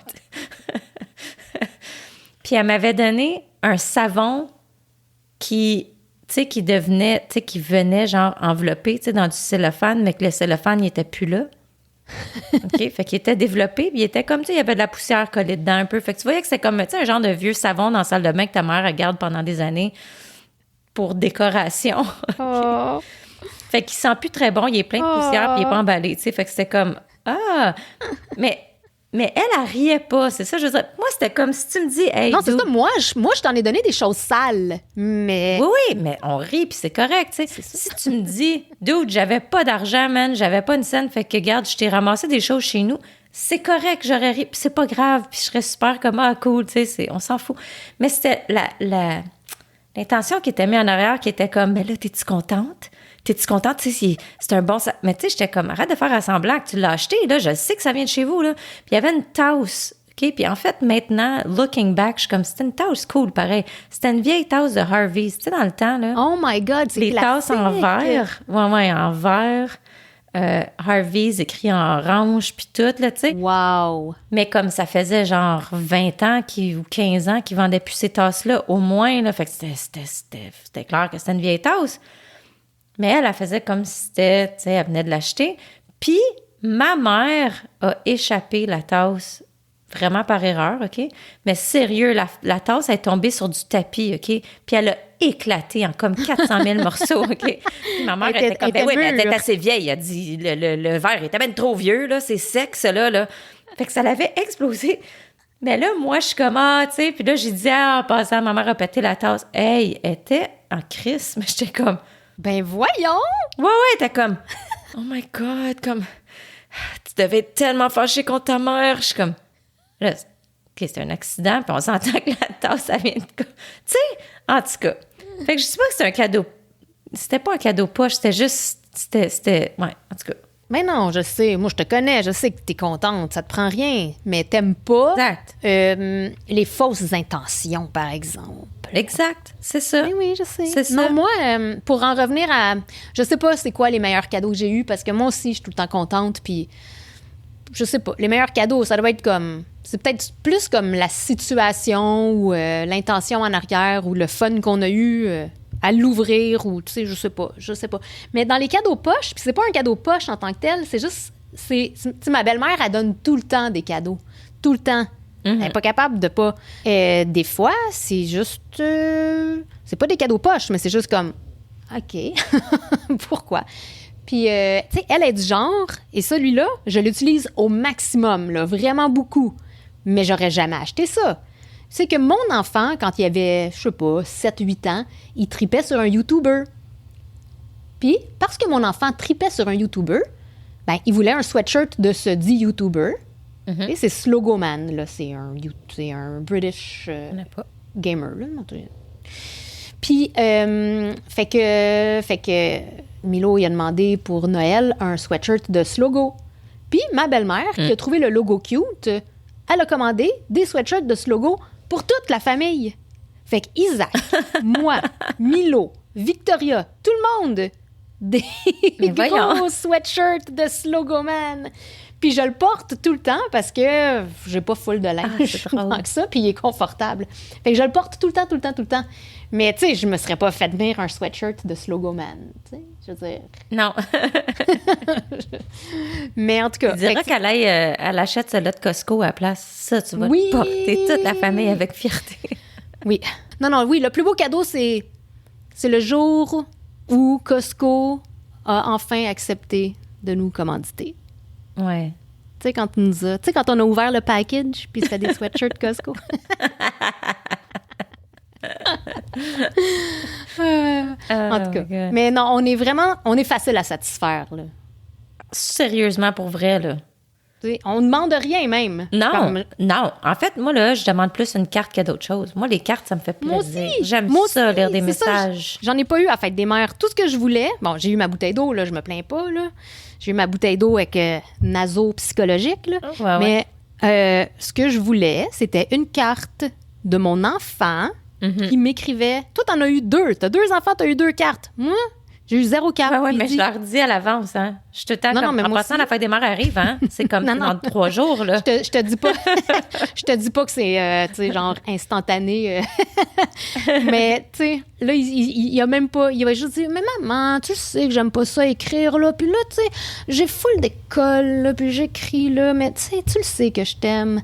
Puis elle m'avait donné un savon qui devenait, tu sais, qui venait genre enveloppé, tu sais, dans du cellophane, mais que le cellophane, il était plus là. OK? Fait qu'il était développé, puis il était comme, tu sais, il y avait de la poussière collée dedans un peu. Fait que tu voyais que c'est comme, tu sais, un genre de vieux savon dans la salle de bain que ta mère regarde pendant des années pour décoration. Oh. Fait qu'il sent plus très bon, il est plein de poussière, puis il est pas emballé, tu sais. Fait que c'était comme, mais elle riait pas, c'est ça, je veux dire. Moi, c'était comme si tu me dis, hey, non, c'est ça, moi, je t'en ai donné des choses sales, mais... Oui, mais on rit, puis c'est correct, tu sais. Si tu me dis, dude, j'avais pas d'argent, man, j'avais pas une scène, fait que, regarde, je t'ai ramassé des choses chez nous, c'est correct, j'aurais ri, puis c'est pas grave, puis je serais super comme, cool, tu sais, on s'en fout. Mais c'était l'intention qui était mise en arrière, qui était comme, ben là, t'es-tu contente? T'es-tu contente? Tu sais, c'est un bon... Mais tu sais, j'étais comme, arrête de faire semblant que tu l'as acheté, là, je sais que ça vient de chez vous, là. Puis il y avait une tasse, OK? Puis en fait, maintenant, looking back, je suis comme, c'était une tasse cool, pareil. C'était une vieille tasse de Harvey's, tu sais, dans le temps, là. Oh my God, c'est les tasses en verre. Ouais, en verre. Harvey's écrit en orange, puis tout, là, tu sais. Wow! Mais comme ça faisait genre 20 ans ou 15 ans qu'ils vendaient plus ces tasses-là, au moins, là. Fait que c'était clair que c'était une vieille tasse. Mais elle faisait comme si c'était, tu sais, elle venait de l'acheter. Puis, ma mère a échappé la tasse vraiment par erreur, OK? Mais sérieux, la tasse est tombée sur du tapis, OK? Puis elle a éclaté en comme 400 000 morceaux, OK? Puis ma mère était comme, oui, mais elle était assez vieille. Elle dit, le verre était même trop vieux, là, c'est sec, ça, là. Fait que ça l'avait explosé. Mais là, moi, je suis comme, tu sais, puis là, j'ai dit, en passant, ma mère a pété la tasse. Hey, elle était en crise, mais j'étais comme... Ben voyons! Ouais, t'es comme, oh my God, comme, tu devais être tellement fâchée contre ta mère. Je suis comme, là, OK, c'est un accident, puis on s'entend que la tasse, ça vient de... Tu sais, en tout cas. Fait que je sais pas que c'est un cadeau. C'était pas un cadeau poche, c'était juste, c'était, ouais, en tout cas. Mais non, je sais. Moi, je te connais. Je sais que t'es contente. Ça te prend rien. Mais t'aimes pas Exact. les fausses intentions, par exemple. Exact. C'est ça. Oui, je sais. C'est ça. Non, moi, pour en revenir à... Je sais pas c'est quoi les meilleurs cadeaux que j'ai eus, parce que moi aussi, je suis tout le temps contente, puis... Je sais pas. Les meilleurs cadeaux, ça doit être comme... C'est peut-être plus comme la situation ou l'intention en arrière ou le fun qu'on a eu... à l'ouvrir ou, tu sais, je sais pas. Mais dans les cadeaux poches, puis c'est pas un cadeau poche en tant que tel, c'est juste, tu sais, ma belle-mère, elle donne tout le temps des cadeaux. Tout le temps. Elle n'est pas capable de pas. Des fois, c'est juste, c'est pas des cadeaux poches, mais c'est juste comme, OK, pourquoi? Puis, tu sais, elle est du genre, et celui-là, je l'utilise au maximum, là, vraiment beaucoup. Mais j'aurais jamais acheté ça. C'est que mon enfant, quand il avait, je sais pas, 7-8 ans, il tripait sur un YouTuber. Puis, parce que mon enfant tripait sur un YouTuber, ben, il voulait un sweatshirt de ce dit YouTuber. Et c'est Slogoman, là. C'est un British gamer, là. Puis, fait que Milo, il a demandé pour Noël un sweatshirt de Slogo. Puis, ma belle-mère, qui a trouvé le logo cute, elle a commandé des sweatshirts de Slogo pour toute la famille. Fait que Isaac, moi, Milo, Victoria, tout le monde, des gros sweatshirts de Slogoman. Puis je le porte tout le temps parce que j'ai pas full de linge tant que ça, puis il est confortable. Fait que je le porte tout le temps. Mais tu sais, je me serais pas fait venir un sweatshirt de Slogoman, tu sais, je veux dire. Non. Mais en tout cas... Tu diras qu'elle elle achète celle-là de Costco à la place. Ça, tu vas le porter toute la famille avec fierté. Oui. Non, le plus beau cadeau, c'est le jour où Costco a enfin accepté de nous commanditer. Ouais. Tu sais, quand on a ouvert le package, puis c'était des sweatshirts Costco. En tout cas. Mais non, on est facile à satisfaire, là. Sérieusement, pour vrai, là. T'sais, on ne demande rien, même. Non. En fait, moi, là, je demande plus une carte que d'autres choses. Moi, les cartes, ça me fait plaisir. Moi aussi. J'aime ça, lire des messages. J'en ai pas eu à Fête des Mères. Tout ce que je voulais... Bon, j'ai eu ma bouteille d'eau, là, je me plains pas, là. J'ai eu ma bouteille d'eau avec naso psychologique, là. Mais ce que je voulais, c'était une carte de mon enfant qui m'écrivait... Toi, t'en as eu 2. T'as 2 enfants, t'as eu 2 cartes. Moi... J'ai eu 0 carte. Oui, mais je leur dis à l'avance, hein. Je suis tout le temps comme, en passant, la Fête des Mères arrive, hein. C'est comme dans 3 jours, là. Je te dis pas... je te dis pas que c'est, tu sais, genre instantané. Mais, tu sais, là, il a même pas... Il va juste dire, mais maman, tu sais que j'aime pas ça écrire, là. Puis là, tu sais, j'ai full d'école, là, puis j'écris, là. Mais, tu sais, tu le sais que je t'aime.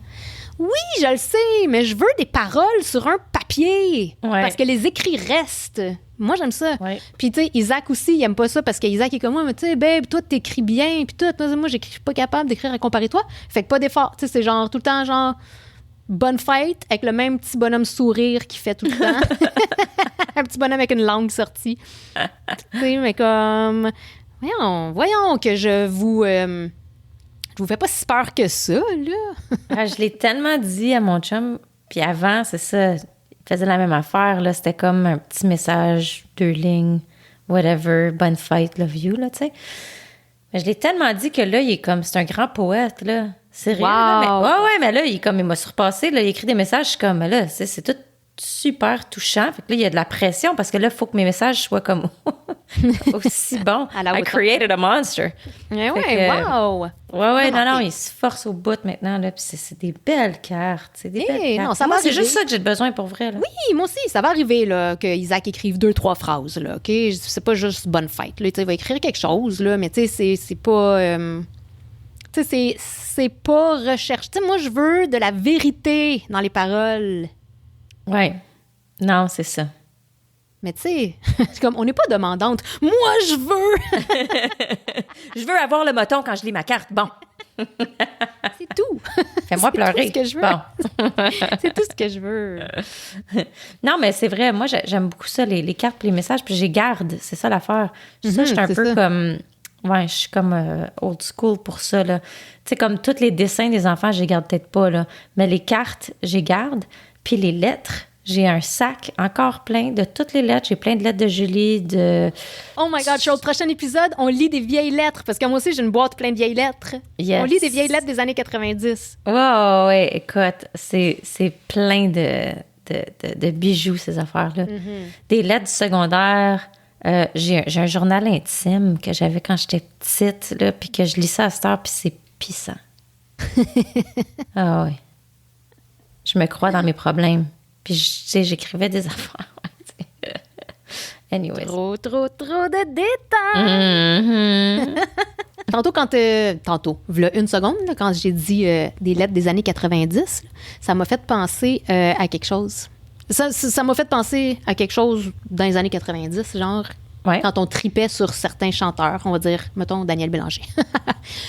Oui, je le sais, mais je veux des paroles sur un papier. Ouais. Parce que les écrits restent. Moi, j'aime ça. Ouais. Puis, tu sais, Isaac aussi, il aime pas ça parce qu'Isaac est comme moi, mais tu sais, babe, toi, t'écris bien. Puis, moi, j'écris pas capable d'écrire à comparer toi. Fait que pas d'effort. Tu sais, c'est genre tout le temps, genre, bonne fête avec le même petit bonhomme sourire qui fait tout le temps. Un petit bonhomme avec une langue sortie. Tu sais, mais comme, voyons que je vous fais pas si peur que ça, là. Je l'ai tellement dit à mon chum, puis avant, c'est ça, il faisait la même affaire, là, c'était comme un petit message, 2 lignes, whatever, bonne fête, love you, là, tu sais. Mais je l'ai tellement dit que là, il est comme, c'est un grand poète, là. Sérieux, là. Mais là, il m'a surpassé, là, il écrit des messages, je suis comme, là, c'est tout super touchant. Fait que là, il y a de la pression parce que là, il faut que mes messages soient comme aussi bons. I created a monster. Ouais, wow! Ouais, non, il se force au bout maintenant, là, puis c'est des belles cartes. C'est des belles cartes. Non, c'est juste ça que j'ai besoin pour vrai, là. Oui, moi aussi, ça va arriver, là, que Isaac écrive 2-3 phrases, là, OK? C'est pas juste bonne fête, là. Il va écrire quelque chose, là, mais tu sais, c'est pas... tu sais, c'est pas recherche. Tu sais, moi, je veux de la vérité dans les paroles. Ouais. Non, c'est ça. Mais tu sais, c'est comme, on n'est pas demandante. Moi, je veux! Je veux avoir le moton quand je lis ma carte. Bon. C'est tout. Fais-moi pleurer. C'est tout ce que je veux. Bon. C'est tout ce que je veux. Non, mais c'est vrai. Moi, j'aime beaucoup ça, les cartes et les messages. Puis je les garde. C'est ça l'affaire. Ça, je suis un peu comme... Ouais, je suis comme old school pour ça, là. Tu sais, comme tous les dessins des enfants, je les garde peut-être pas, là. Mais les cartes, je les garde. Puis les lettres, j'ai un sac encore plein de toutes les lettres. J'ai plein de lettres de Julie, de... Oh my God, au prochain épisode, on lit des vieilles lettres. Parce que moi aussi, j'ai une boîte plein de vieilles lettres. Yes. On lit des vieilles lettres des années 90. Oh, ouais, écoute, c'est plein de bijoux, ces affaires-là. Mm-hmm. Des lettres du secondaire. J'ai un journal intime que j'avais quand j'étais petite, là, puis que je lis ça à cette heure, puis c'est pissant. Ah oui. Je me crois dans mes problèmes. Puis, tu sais, j'écrivais des affaires. Anyways. Trop de détails! Mm-hmm. Tantôt, v'là une seconde, là, quand j'ai dit des lettres des années 90, là, ça m'a fait penser à quelque chose. Ça m'a fait penser à quelque chose dans les années 90, genre... Ouais. Quand on tripait sur certains chanteurs, on va dire, mettons, Daniel Bélanger.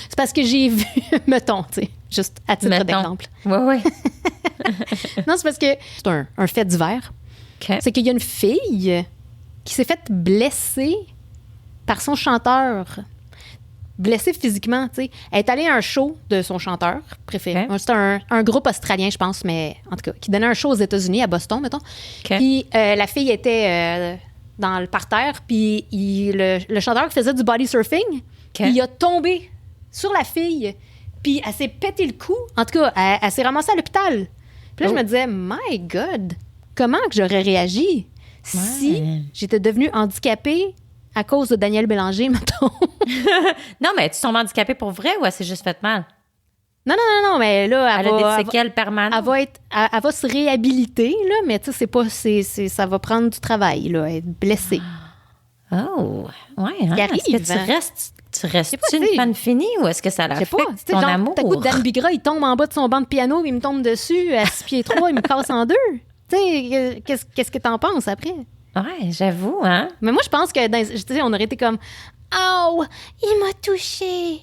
C'est parce que j'ai vu, mettons, tu sais, juste à titre d'exemple. Oui. Non, c'est parce que c'est un fait divers. Okay. C'est qu'il y a une fille qui s'est faite blesser par son chanteur. Blessée physiquement, tu sais. Elle est allée à un show de son chanteur préféré. Okay. C'était un groupe australien, je pense, mais en tout cas, qui donnait un show aux États-Unis, à Boston, mettons. Okay. Puis la fille était... dans le parterre, puis le chanteur qui faisait du body surfing, il a tombé sur la fille, puis elle s'est pété le cou. En tout cas, elle s'est ramassée à l'hôpital. Puis là, je me disais, my God, comment que j'aurais réagi si j'étais devenue handicapée à cause de Daniel Bélanger, mettons. Non, mais tu tombes handicapée pour vrai ou elle s'est juste fait mal? Non, mais là, Elle a des séquelles permanentes. Elle va se réhabiliter, là, mais tu sais, c'est pas, ça va prendre du travail, là, être blessée. Oh, ouais. Hein? Qui arrive, est-ce que tu restes une fan finie ou est-ce que ça l'affecte ton amour? T'as goût de Dan Bigra, il tombe en bas de son banc de piano, il me tombe dessus à 6 pieds 3, il me casse en deux. Tu sais, qu'est-ce que t'en penses après? Ouais, j'avoue, hein? Mais moi, je pense que, on aurait été comme... Oh, il m'a touché.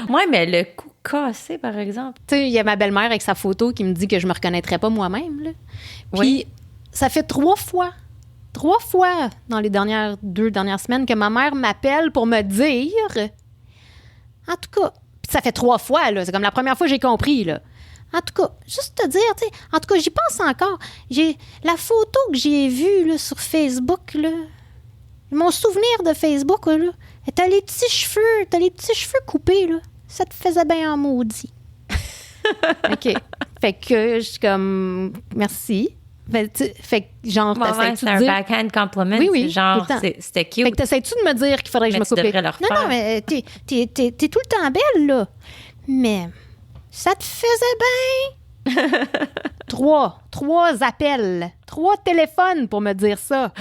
Ouais, mais le cou cassé, par exemple. Tu sais, il y a ma belle-mère avec sa photo qui me dit que je me reconnaîtrais pas moi-même. Là. Puis, Oui. ça fait 3 fois dans les 2 dernières semaines que ma mère m'appelle pour me dire... En tout cas, puis ça fait 3 fois, là. C'est comme la première fois que j'ai compris, là. En tout cas, juste te dire, tu sais, en tout cas, j'y pense encore. J'ai la photo que j'ai vue, là, sur Facebook, là... Mon souvenir de Facebook, là, t'as les petits cheveux coupés, là. Ça te faisait bien en maudit. OK. Fait que je suis comme, merci. Fait que, genre, c'est un backhand compliment. Oui, genre, c'était cute. Fait que t'essaies-tu de me dire qu'il faudrait que je me coupe? Non, mais t'es tout le temps belle, là. Mais ça te faisait bien. 3 appels. 3 téléphones pour me dire ça.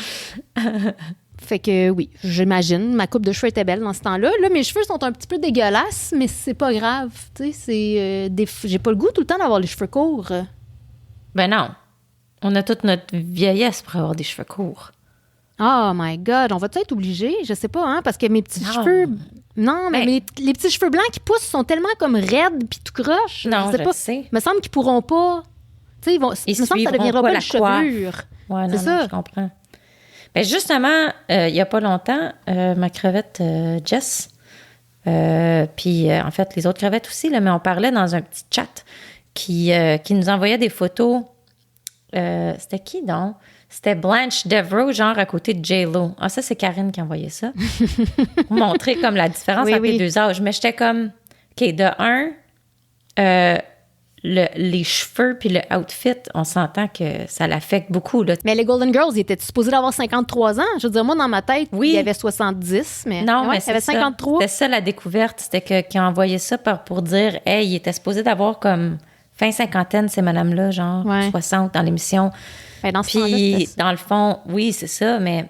Fait que oui, j'imagine. Ma coupe de cheveux était belle dans ce temps-là. Là, mes cheveux sont un petit peu dégueulasses, mais c'est pas grave. Tu sais, j'ai pas le goût tout le temps d'avoir les cheveux courts. Ben non. On a toute notre vieillesse pour avoir des cheveux courts. Oh my God, on va-tu être obligé? Je sais pas, hein, parce que mes petits cheveux... Non, mais les petits cheveux blancs qui poussent sont tellement comme raides puis tout croche. Non, je sais. Il me semble qu'ils pourront pas... Tu sais, il me semble que ça deviendra pas une chevelure. Ouais, non, je comprends. Ben justement, il y a pas longtemps, ma crevette Jess, puis en fait les autres crevettes aussi, là, mais on parlait dans un petit chat qui nous envoyait des photos. C'était qui donc? C'était Blanche Devereaux, genre à côté de J-Lo. Ah, ça, c'est Karine qui envoyait ça. Pour montrer comme la différence entre les 2 âges. Mais j'étais comme, OK, de un, les cheveux puis le outfit, on s'entend que ça l'affecte beaucoup. Là. Mais les Golden Girls, ils étaient supposés d'avoir 53 ans. Je veux dire, moi, dans ma tête, il y avait 70, mais non, mais il y avait 53. C'était ça la découverte. C'était qu'ils ont envoyé ça pour dire, hey, il était supposé d'avoir comme fin cinquantaine, ces madames-là, genre 60 dans l'émission. Ben, dans puis, dans le fond, oui, c'est ça, mais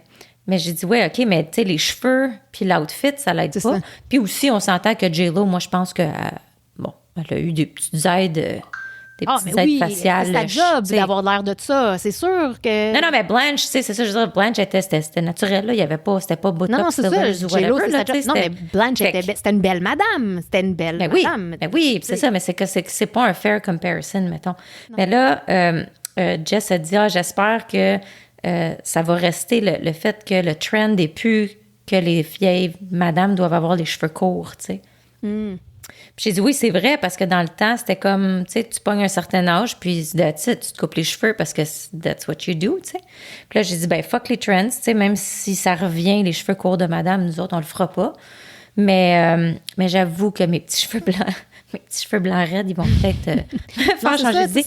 j'ai dit, ouais, OK, mais tu sais, les cheveux puis l'outfit, ça l'aide pas. Ça. Puis aussi, on s'entend que J-Lo, moi, je pense que, elle a eu des petites aides, aides faciales. C'est ta job d'avoir l'air de ça, c'est sûr que... Non, mais Blanche, tu sais, c'est ça, je veux dire, Blanche, c'était naturel, là, il y avait pas, c'était pas Botox, non, c'est ça, J-Lo, c'est sa job. Non, mais Blanche, c'était une belle madame, madame. Ben oui, c'est ça, mais c'est pas un fair comparison, mettons. Non. Mais là... Jess a dit, j'espère que ça va rester le fait que le trend n'est plus que les vieilles madames doivent avoir les cheveux courts, tu sais. Puis j'ai dit, oui, c'est vrai, parce que dans le temps, c'était comme, tu sais, tu pognes un certain âge, puis that's it, tu te coupes les cheveux parce que that's what you do, tu sais. Puis là, j'ai dit, fuck les trends, tu sais, même si ça revient, les cheveux courts de madame, nous autres, on le fera pas. Mais j'avoue que mes petits cheveux blancs raides, ils vont peut-être faire changer d'idée.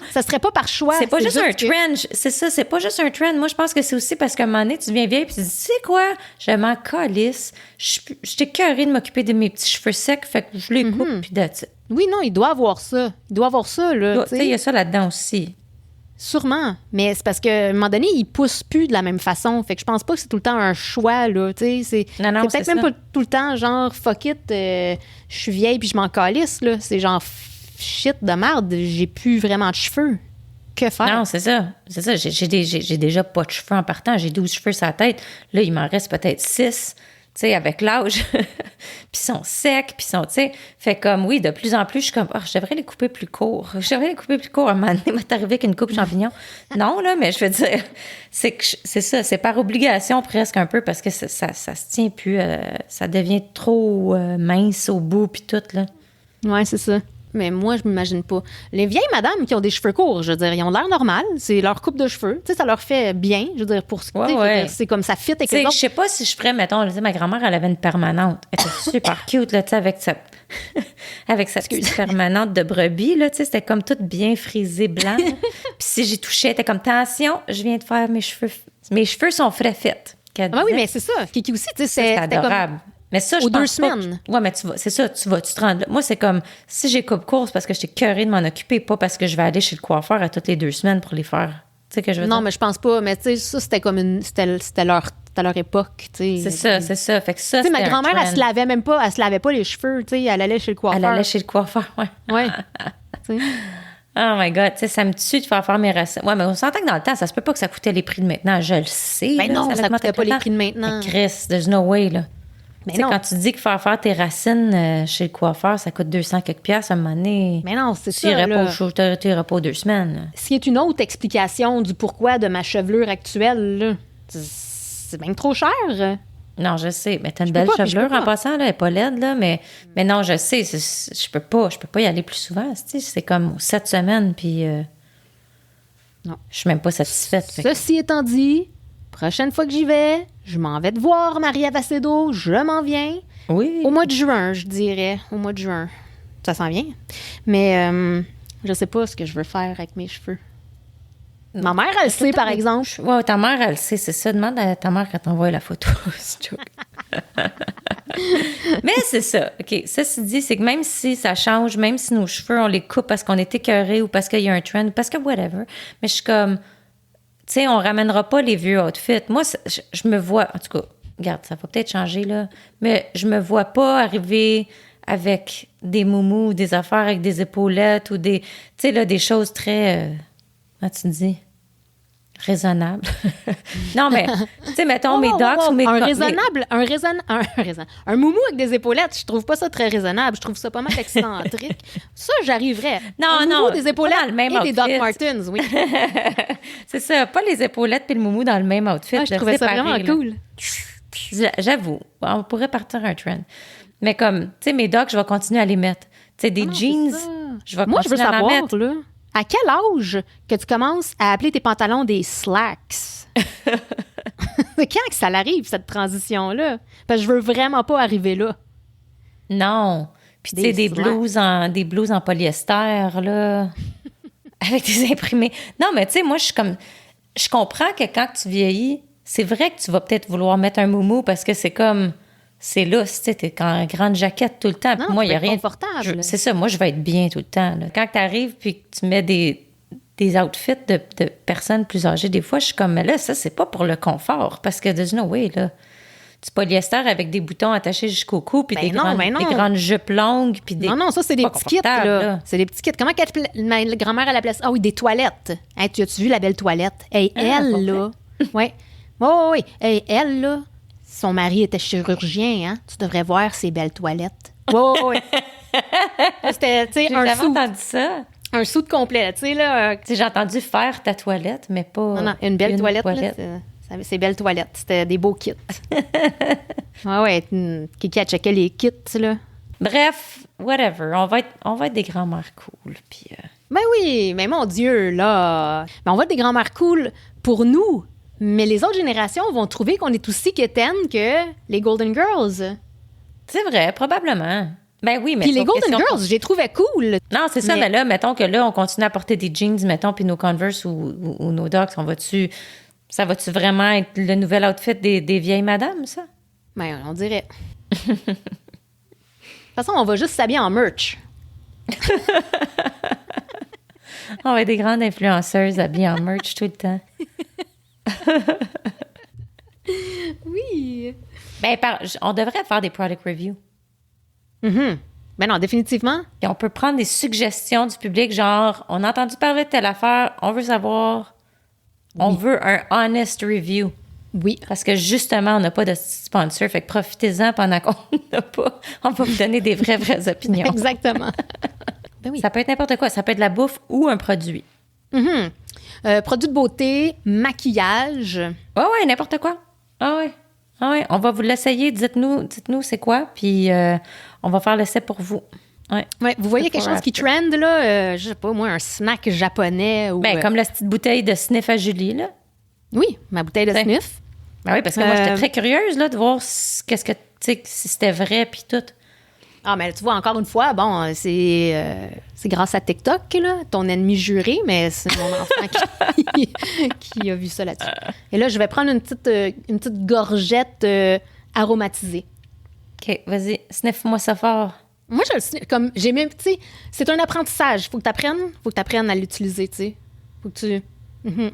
Ça serait pas par choix. C'est pas juste un trend. C'est ça, c'est pas juste un trend. Moi, je pense que c'est aussi parce qu'à un moment donné, tu deviens vieille et tu dis, tu sais quoi, je m'en calisse. J'étais écœurée de m'occuper de mes petits cheveux secs, fait que je les coupe, puis that's it. Oui, non, il doit avoir ça. Là. Tu sais, il y a ça là-dedans aussi. Sûrement, mais c'est parce qu'à un moment donné, ils poussent plus de la même façon. Fait que je pense pas que c'est tout le temps un choix, là. C'est peut-être même pas tout le temps genre fuck it, je suis vieille puis je m'en calisse, là. C'est genre shit de merde, j'ai plus vraiment de cheveux. Que faire? Non, c'est ça. J'ai déjà pas de cheveux en partant. J'ai 12 cheveux sur la tête. Là, il m'en reste peut-être 6. Tu sais, avec l'âge, puis ils sont secs, puis ils sont, tu sais, fait comme, oui, de plus en plus, je suis comme, je devrais les couper plus court. À un moment donné, m'est arrivé avec une coupe champignon. Non, là, mais je veux dire, c'est ça, c'est par obligation presque un peu, parce que ça se tient plus, ça devient trop mince au bout, puis tout, là. Ouais, c'est ça. Mais moi, je m'imagine pas. Les vieilles madames qui ont des cheveux courts, je veux dire, ils ont l'air normal. C'est leur coupe de cheveux. Tu sais, ça leur fait bien. Je veux dire, pour ce c'est comme ça fit avec les autres. Je sais pas si je ferais, mettons, ma grand-mère, elle avait une permanente. Elle était super cute, là, tu sais, avec sa petite permanente de brebis, là, tu sais, c'était comme toute bien frisée, blanc. Puis si j'y touchais, elle était comme, attention, je viens de faire mes cheveux. Mes cheveux sont frais faits. qu'elle Ah oui, disait. mais c'est ça. Kiki aussi, tu sais, C'est c'était adorable. comme Mais ça, je aux pense 2 pas semaines. ouais, mais c'est ça, tu te rends là. Moi, c'est comme, si j'ai coupe course parce que j'étais curée de m'en occuper, pas parce que je vais aller chez le coiffeur à toutes les 2 semaines pour les faire. Tu sais que je veux Non, dire? mais je pense pas. Mais tu sais, ça, c'était comme c'était leur époque, tu sais. C'est ça. Fait que ça, Tu sais, ma c'était un grand-mère, elle trend. se lavait même pas, elle se lavait pas les cheveux, tu sais, elle allait chez le coiffeur. Elle allait chez le coiffeur, ouais. Ouais. Tu sais. Oh my God, tu sais, ça me tue de faire mes racines. Ouais, mais on s'entend que dans le temps, ça se peut pas que ça coûtait les prix de maintenant. Je le sais. Ben là, non, ça augmente coûtait avec pas le les temps. prix de maintenant. Mais Chris, there's no way, là. Mais Tu sais, non. quand tu dis que faire tes racines chez le coiffeur, ça coûte 200 quelques piastres à un moment donné. Mais non, c'est Tu ça. irais Là. pas t'irais pas aux 2 semaines. Là. Ce qui est une autre explication du pourquoi de ma chevelure actuelle, là. C'est bien trop cher. Non, je sais. Mais t'as une peux belle pas, puis je chevelure peux en pas. passant, là. Elle est pas laide, là. Mais non, je sais. Je peux pas y aller plus souvent. Tu sais, c'est comme 7 semaines, puis Non. je suis même pas satisfaite. Fait que- Ceci étant dit, prochaine fois que j'y vais, je m'en vais te voir, Maria Vacedo. Je m'en viens. Oui. Au mois de juin, je dirais. Au mois de juin. Ça s'en vient. Mais je sais pas ce que je veux faire avec mes cheveux. Ma mère, elle sait, par exemple. Ouais, ta mère, elle sait, c'est ça. Demande à ta mère quand t'envoies la photo. C'est joke. Mais c'est ça. OK. Ceci dit, c'est que même si ça change, même si nos cheveux, on les coupe parce qu'on est écœurés ou parce qu'il y a un trend, parce que whatever. Mais je suis comme, tu sais, on ramènera pas les vieux outfits. Moi, je me vois, en tout cas, regarde, ça va peut-être changer, là, mais je me vois pas arriver avec des moumous, des affaires avec des épaulettes ou des, tu sais, là, des choses très, comment tu dis? Raisonnable. Non, mais, tu sais, mettons mes docs ou mes... Un moumou avec des épaulettes, je trouve pas ça très raisonnable. Je trouve ça pas mal excentrique. Ça, j'arriverais. Non, un moumou, non, des pas épaulettes dans le même et des Doc outfit. Martens, oui. C'est ça, pas les épaulettes puis le moumou dans le même outfit. Ah, je trouvais ça séparer, vraiment là. cool. J'avoue, on pourrait partir un trend. Mais comme, tu sais, mes docs, je vais continuer à les mettre. Tu sais, des Non, jeans, c'est ça. je vais Moi, je veux continuer à en savoir, mettre. là, à quel âge que tu commences à appeler tes pantalons des slacks? C'est quand que ça arrive, cette transition-là? Parce que je veux vraiment pas arriver là. Non. Puis, tu sais, Des des blouses en polyester, là, avec des imprimés. Non, mais tu sais, moi, je comprends que quand tu vieillis, c'est vrai que tu vas peut-être vouloir mettre un moumou parce que c'est comme, c'est lousse, tu sais, t'es en grande jaquette tout le temps. Puis Non, moi, tu il n'y a vas être rien. confortable. C'est ça, moi, je vais être bien tout le temps. Là. Quand tu arrives puis que tu mets des outfits de personnes plus âgées, des fois, je suis comme, mais là, ça, c'est pas pour le confort parce que, there's no way, là. Du polyester avec des boutons attachés jusqu'au cou, puis Ben des, non, des grandes jupes longues, puis des... Non, ça, c'est des pas petits kits, confortable, là. C'est des petits kits. Comment ma grand-mère, elle appelait ça? Ah oui, des toilettes. Hey, as-tu vu la belle toilette? Hey, elle, là... Oui. Oui. Hey, elle, là, son mari était chirurgien, hein? Tu devrais voir ses belles toilettes. Oui. C'était, tu sais, J'ai un jamais sou. entendu ça. Un sou de complet, là, tu sais, là. Tu sais, j'ai entendu faire ta toilette, mais pas... Non, une belle toilette, là. C'est belles toilettes. C'était des beaux kits. Ouais. Kiki a checké les kits, là. Bref, whatever. On va être des grands-mères cool, puis... Ben oui, mais mon Dieu, là. Ben on va être des grands-mères cool pour nous, mais les autres générations vont trouver qu'on est aussi quétaines que les Golden Girls. C'est vrai, probablement. Ben oui, mais... Puis les sauf que Golden si on- Girls, je les trouvais cool. Non, c'est ça, Mais- mais là, mettons que là, on continue à porter des jeans, mettons, puis nos Converse ou nos Docs, ça va-tu vraiment être le nouvel outfit des vieilles madames, ça? Ben, on dirait. De toute façon, on va juste s'habiller en merch. On va être des grandes influenceuses habillées en merch tout le temps. Oui. Ben, on devrait faire des product reviews. Ben non, définitivement. Et on peut prendre des suggestions du public, genre, on a entendu parler de telle affaire, on veut savoir, on veut un honest review. Oui. Parce que justement, on n'a pas de sponsor, fait que profitez-en pendant qu'on n'a pas. On va vous donner des vraies opinions. Exactement. Ben oui. Ça peut être n'importe quoi, ça peut être de la bouffe ou un produit. Produits de beauté, maquillage. Ouais, n'importe quoi. Ah ouais, on va vous l'essayer, dites-nous c'est quoi, puis on va faire l'essai pour vous. Ouais. Ouais, vous voyez Before quelque chose qui after. trend, là, je sais pas, moi, un snack japonais ou... Ben, comme la petite bouteille de sniff à Julie, là. Oui, ma bouteille de Ben, sniff. Ben oui, parce que moi, j'étais très curieuse, là, de voir qu'est-ce que, tu sais, si c'était vrai, puis tout. Ah, mais tu vois, encore une fois, bon, c'est grâce à TikTok, là, ton ennemi juré, mais c'est mon enfant qui a vu ça là-dessus. Et là, je vais prendre une petite gorgette aromatisée. OK, vas-y, sniff-moi ça fort. Moi, comme j'ai même, tu sais, c'est un apprentissage. Faut que tu apprennes à l'utiliser, tu sais. Faut que tu... Mm-hmm.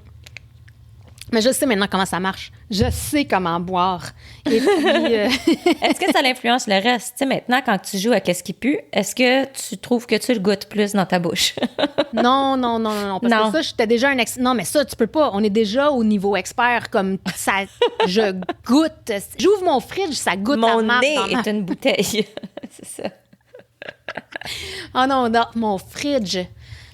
Mais je sais maintenant comment ça marche. Je sais comment boire. Et puis, est-ce que ça influence le reste? Tu sais, maintenant, quand tu joues à Qu'est-ce qui pue, est-ce que tu trouves que tu le goûtes plus dans ta bouche? Non. Parce que ça, j'étais déjà un Non, mais ça, tu peux pas. On est déjà au niveau expert. Comme ça, je goûte. J'ouvre mon fridge, ça goûte mon à marde. Mon nez est une bouteille. C'est ça. Oh non, mon fridge.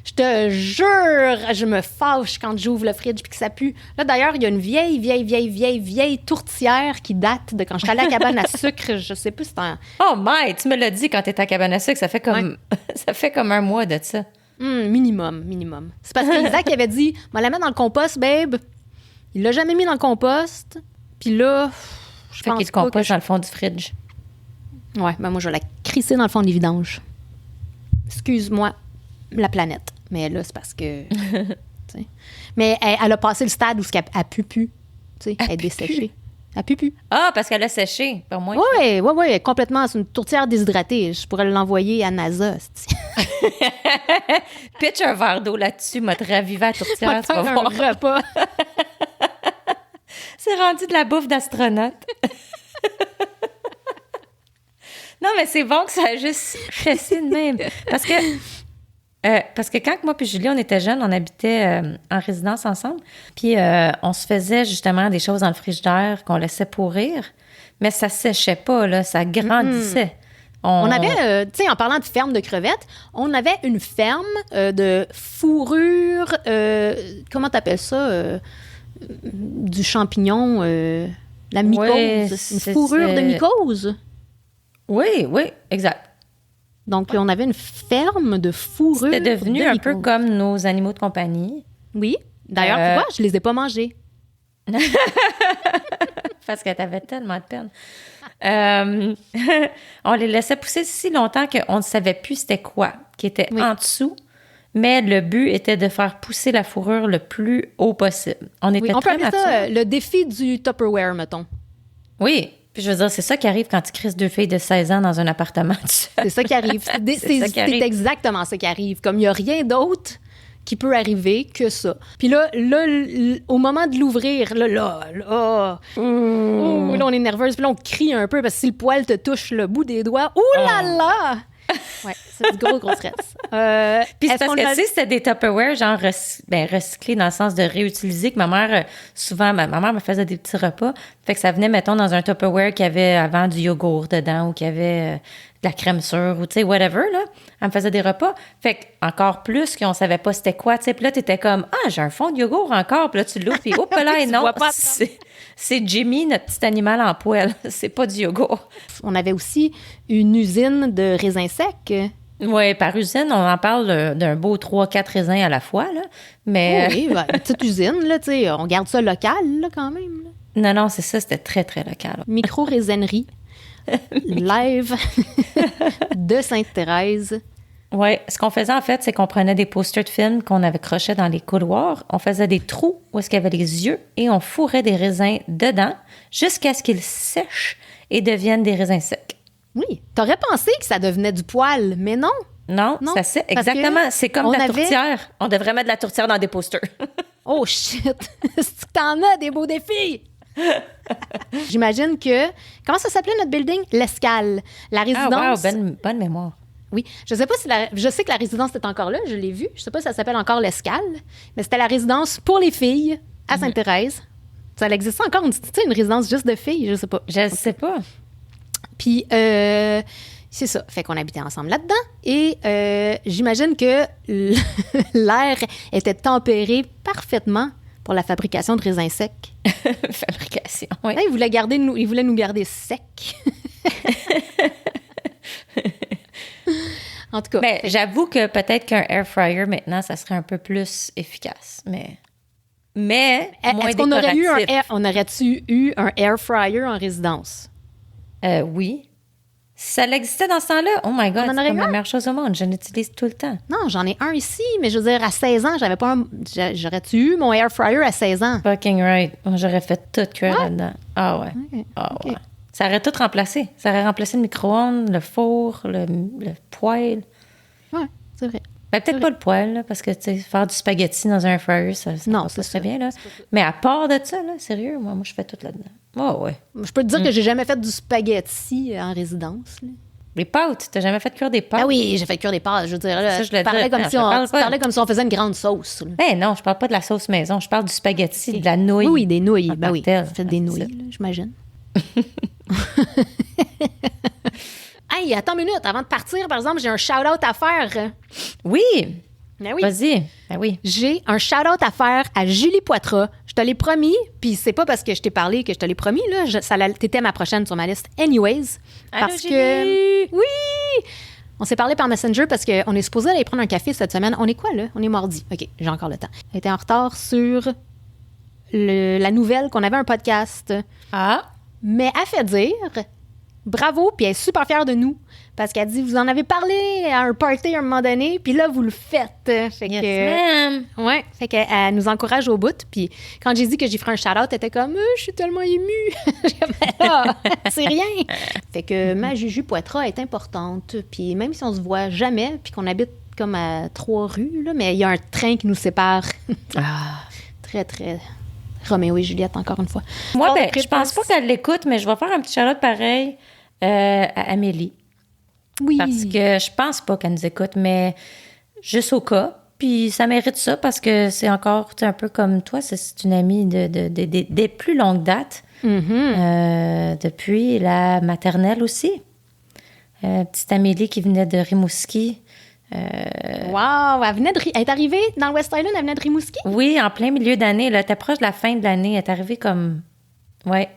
Je te jure, je me fâche quand j'ouvre le fridge puis que ça pue. Là, d'ailleurs, il y a une vieille tourtière qui date de quand j'étais allée à la cabane à sucre. Je sais plus si c'est un... Oh, my! Tu me l'as dit quand t'étais à la cabane à sucre. Ça fait comme, ça fait comme un mois de ça. Minimum. C'est parce qu'Isaac avait dit, « Va la mettre dans le compost, babe. » Il l'a jamais mis dans le compost. Puis là, je pense qu'il le compost dans le fond du fridge. Ouais, ben moi, je vais la crisser dans le fond des vidanges. Excuse-moi, la planète. Mais là, c'est parce que... mais elle a passé le stade où elle pue. Elle est desséchée. Elle pue. Ah, parce qu'elle a séché, pour moi. Oui, complètement. C'est une tourtière déshydratée. Je pourrais l'envoyer à NASA. Pitch un verre d'eau là-dessus, m'a ravivé la tourtière. Tu vas voir. Un repas. C'est rendu de la bouffe d'astronaute. Non, mais c'est bon que ça a juste chessé de même. Parce que quand moi puis Julie, on était jeunes, on habitait en résidence ensemble, puis on se faisait justement des choses dans le frigidaire qu'on laissait pourrir, mais ça séchait pas, là, ça grandissait. On avait, tu sais, en parlant de ferme de crevettes, on avait une ferme de fourrure, comment t'appelles ça, du champignon, la mycose, une fourrure de mycose. Oui, exact. Donc, on avait une ferme de fourrure. C'était devenu un peu comme nos animaux de compagnie. Oui. D'ailleurs, tu vois, je les ai pas mangés. Parce que t'avais tellement de peine. On les laissait pousser si longtemps qu'on ne savait plus c'était quoi qui était en dessous. Mais le but était de faire pousser la fourrure le plus haut possible. On était très peut appeler ça le défi du Tupperware, mettons. Oui. Puis je veux dire, c'est ça qui arrive quand tu crises 2 filles de 16 ans dans un appartement. C'est ça qui arrive. C'est exactement ça qui arrive. Comme il n'y a rien d'autre qui peut arriver que ça. Puis là, au moment de l'ouvrir, là, on est nerveuse. Puis là, on crie un peu parce que si le poil te touche le bout des doigts, ouh là là! Ouais, c'est du gros stress. Puis c'est parce que, c'était des Tupperware, genre recyclés dans le sens de réutiliser, que ma mère, souvent, ma mère me faisait des petits repas. Fait que ça venait, mettons, dans un Tupperware qui avait avant du yogourt dedans ou qui avait de la crème sûre ou, tu sais, whatever, là. Elle me faisait des repas. Fait que, encore plus qu'on savait pas c'était quoi, tu sais. Puis là, t'étais comme, j'ai un fond de yogourt encore. Puis là, tu l'ouvres, puis hop là, et non, c'est Jimmy, notre petit animal en poêle. C'est pas du yogourt. On avait aussi une usine de raisins secs. Oui, par usine, on en parle d'un beau 3-4 raisins à la fois, là. Mais... Oui, une petite usine, là, tu sais, on garde ça local, là, quand même. Là. Non, c'est ça, c'était très, très local. Micro-raisinnerie, live de Sainte-Thérèse. Oui, ce qu'on faisait, en fait, c'est qu'on prenait des posters de films qu'on avait crochés dans les couloirs, on faisait des trous où est-ce qu'il y avait les yeux et on fourrait des raisins dedans jusqu'à ce qu'ils sèchent et deviennent des raisins secs. Oui. T'aurais pensé que ça devenait du poil, mais non. Non, ça c'est exactement. C'est comme de la tourtière. On devrait mettre de la tourtière dans des posters. Oh shit! C'est que t'en as des beaux défis! J'imagine que... Comment ça s'appelait notre building? L'Escale. La résidence... Ah, wow, bonne mémoire. Oui. Je sais pas si je sais que la résidence est encore là, je l'ai vue. Je sais pas si ça s'appelle encore l'Escale, mais c'était la résidence pour les filles à Sainte-Thérèse. Ça existe encore une résidence juste de filles? Je sais pas. Je sais pas. Puis, c'est ça. Fait qu'on habitait ensemble là-dedans. Et j'imagine que l'air était tempéré parfaitement pour la fabrication de raisins secs. Fabrication, oui. Là, il voulait nous garder secs. En tout cas. Mais j'avoue que peut-être qu'un air fryer, maintenant, ça serait un peu plus efficace. Mais moins est-ce qu'on décoratif. aurait-tu eu un air fryer en résidence? Oui. Ça existait dans ce temps-là? Oh my God, On en c'est aurait comme eu la un? meilleure chose au monde. Je l'utilise tout le temps. Non, j'en ai un ici, mais je veux dire, à 16 ans, j'avais pas j'aurais-tu eu mon air fryer à 16 ans? Fucking right. Moi, j'aurais fait tout cuire là-dedans. Ah ouais. Ok. Ah Ok. ouais. Ça aurait tout remplacé. Ça aurait remplacé le micro-ondes, le four, le poêle. Ouais, c'est vrai. Ben, peut-être pas le poêle, là, parce que, tu sais, faire du spaghetti dans un fryer, ça Non, passe c'est pas très ça. bien, là. Mais à part de ça, là, sérieux, moi, je fais tout là-dedans. Oh, ouais. Je peux te dire que j'ai jamais fait du spaghetti en résidence. Là. Les pâtes, t'as jamais fait cuire des pâtes? Ah oui, j'ai fait cuire des pâtes. Je veux dire, là, Ça, je le tu parlais dis. comme Non, si je on, parle tu pas. parlais comme si on faisait une grande sauce. Là. Ben non, je parle pas de la sauce maison, je parle du spaghetti, de la nouille. Oui, des nouilles. En Ben tant oui, que telle. faites des C'est nouilles, ça. là, j'imagine. Hey, attends une minute. Avant de partir, par exemple, j'ai un shout-out à faire. Oui! Ben oui. Vas-y. Ben oui. J'ai un shout-out à faire à Julie Poitras. Je te l'ai promis, puis c'est pas parce que je t'ai parlé que je te l'ai promis, là. T'étais ma prochaine sur ma liste. Anyways. Allô, Parce Julie! que. Oui! On s'est parlé par Messenger parce qu'on est supposé aller prendre un café cette semaine. On est quoi, là? On est mardi. OK, j'ai encore le temps. Elle était en retard sur la nouvelle qu'on avait un podcast. Ah! Mais elle fait dire bravo, puis elle est super fière de nous. Parce qu'elle dit, vous en avez parlé à un party à un moment donné, puis là, vous le faites. Fait Yes, que, ma'am! ouais, fait qu'elle nous encourage au bout. Puis quand j'ai dit que j'y ferais un shout-out, elle était comme, je suis tellement émue. J'ai comme, ah, c'est rien. Fait que ma Juju Poitras est importante. Puis même si on se voit jamais, puis qu'on habite comme à 3 rues, là, mais il y a un train qui nous sépare. Ah! Très, très... Roméo et Juliette, encore une fois. Moi, All ben, the je pense pas qu'elle l'écoute, mais je vais faire un petit shout-out pareil à Amélie. Oui. Parce que je pense pas qu'elle nous écoute, mais juste au cas. Puis ça mérite ça parce que c'est encore un peu comme toi, c'est une amie des plus longues dates. Depuis la maternelle aussi. Petite Amélie qui venait de Rimouski. Wow! Elle est arrivée dans le West Island, elle venait de Rimouski? Oui, en plein milieu d'année. Elle était proche de la fin de l'année. Elle est arrivée comme... Ouais.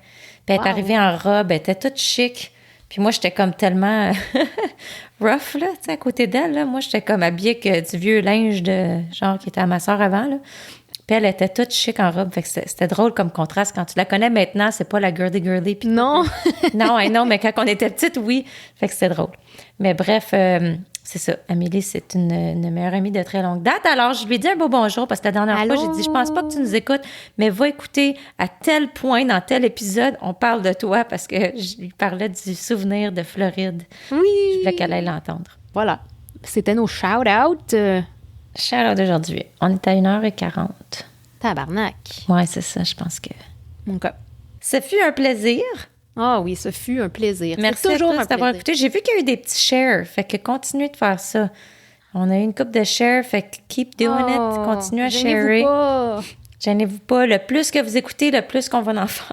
Puis elle est arrivée en robe. Elle était toute chic. Puis moi, j'étais comme tellement rough, là, tu sais, à côté d'elle. Là. Moi, j'étais comme habillée avec du vieux linge de genre qui était à ma soeur avant, là. Puis elle était toute chic en robe. Fait que c'était drôle comme contraste. Quand tu la connais maintenant, c'est pas la girly. Puis Non. non, mais quand on était petite, oui. Fait que c'était drôle. Mais bref, c'est ça. Amélie, c'est une meilleure amie de très longue date. Alors, je lui ai dit un beau bonjour parce que la dernière Allô? fois, j'ai dit, je pense pas que tu nous écoutes, mais va écouter à tel point, dans tel épisode, on parle de toi parce que je lui parlais du souvenir de Floride. Oui. Je voulais qu'elle aille l'entendre. Voilà. C'était nos shout-outs. Shout-out d'aujourd'hui. On est à 1h40. Tabarnak. Ouais, c'est ça, je pense que... Mon cas. Ce fut un plaisir. Ah oui, ce fut un plaisir. Merci C'est toujours à tous un d'avoir plaisir. écouté. J'ai vu qu'il y a eu des petits shares, fait que continuez de faire ça. On a eu une couple de shares, fait que keep doing it. Continuez à Gênez-vous sharer. pas. Gênez-vous pas. Le plus que vous écoutez, le plus qu'on va en faire.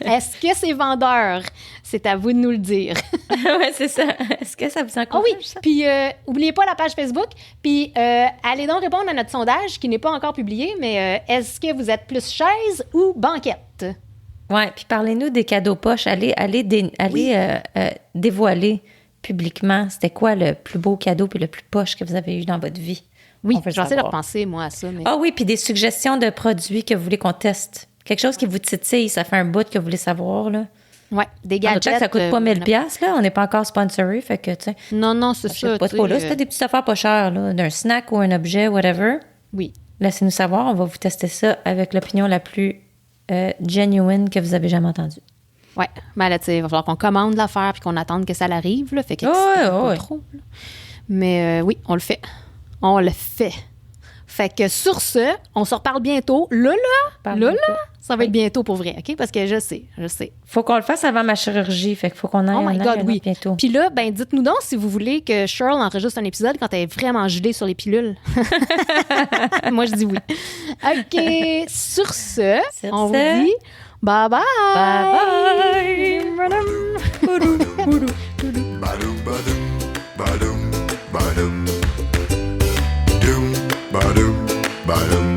Est-ce que c'est vendeur? C'est à vous de nous le dire. Ouais, c'est ça. Est-ce que ça vous Ah encourage? oui, puis oubliez pas la page Facebook, puis allez donc répondre à notre sondage qui n'est pas encore publié, mais est-ce que vous êtes plus chaise ou banquette? Ouais, puis parlez-nous des cadeaux poches. Allez dévoiler publiquement c'était quoi le plus beau cadeau puis le plus poche que vous avez eu dans votre vie. Oui, On veut je vais essayer de savoir. repenser, moi, à ça. Mais... Ah oui, puis des suggestions de produits que vous voulez qu'on teste. Quelque chose qui vous titille, ça fait un bout que vous voulez savoir, là. Ouais, des En gadgets. que ça coûte pas 1000 pièces là. On n'est pas encore sponsoré, fait que, tu sais, Non, c'est ça. achète pas tu trop, sais, là. C'était des petites affaires pas chères, là. D'un snack ou un objet, whatever. Oui. Laissez-nous savoir. On va vous tester ça avec l'opinion la plus genuine que vous avez jamais entendue. Ouais. Ben là, tu sais, il va falloir qu'on commande l'affaire puis qu'on attende que ça l'arrive, là. Fait que Ouais, excitez-vous pas ouais. trop, là. Mais oui, on le fait. On le fait. Fait que sur ce, on se reparle bientôt. Là, ça va être bientôt pour vrai, OK? Parce que je sais. Faut qu'on le fasse avant ma chirurgie, fait qu'il faut qu'on aille Oh my God, oui. bientôt. Puis là, ben dites-nous donc si vous voulez que Cheryl enregistre un épisode quand elle est vraiment gelée sur les pilules. Moi, je dis oui. OK. Sur ce, on vous dit bye-bye. Bye-bye. Ba-dum, ba-dum, ba-dum, ba-dum. Doom, ba-dum, ba-dum.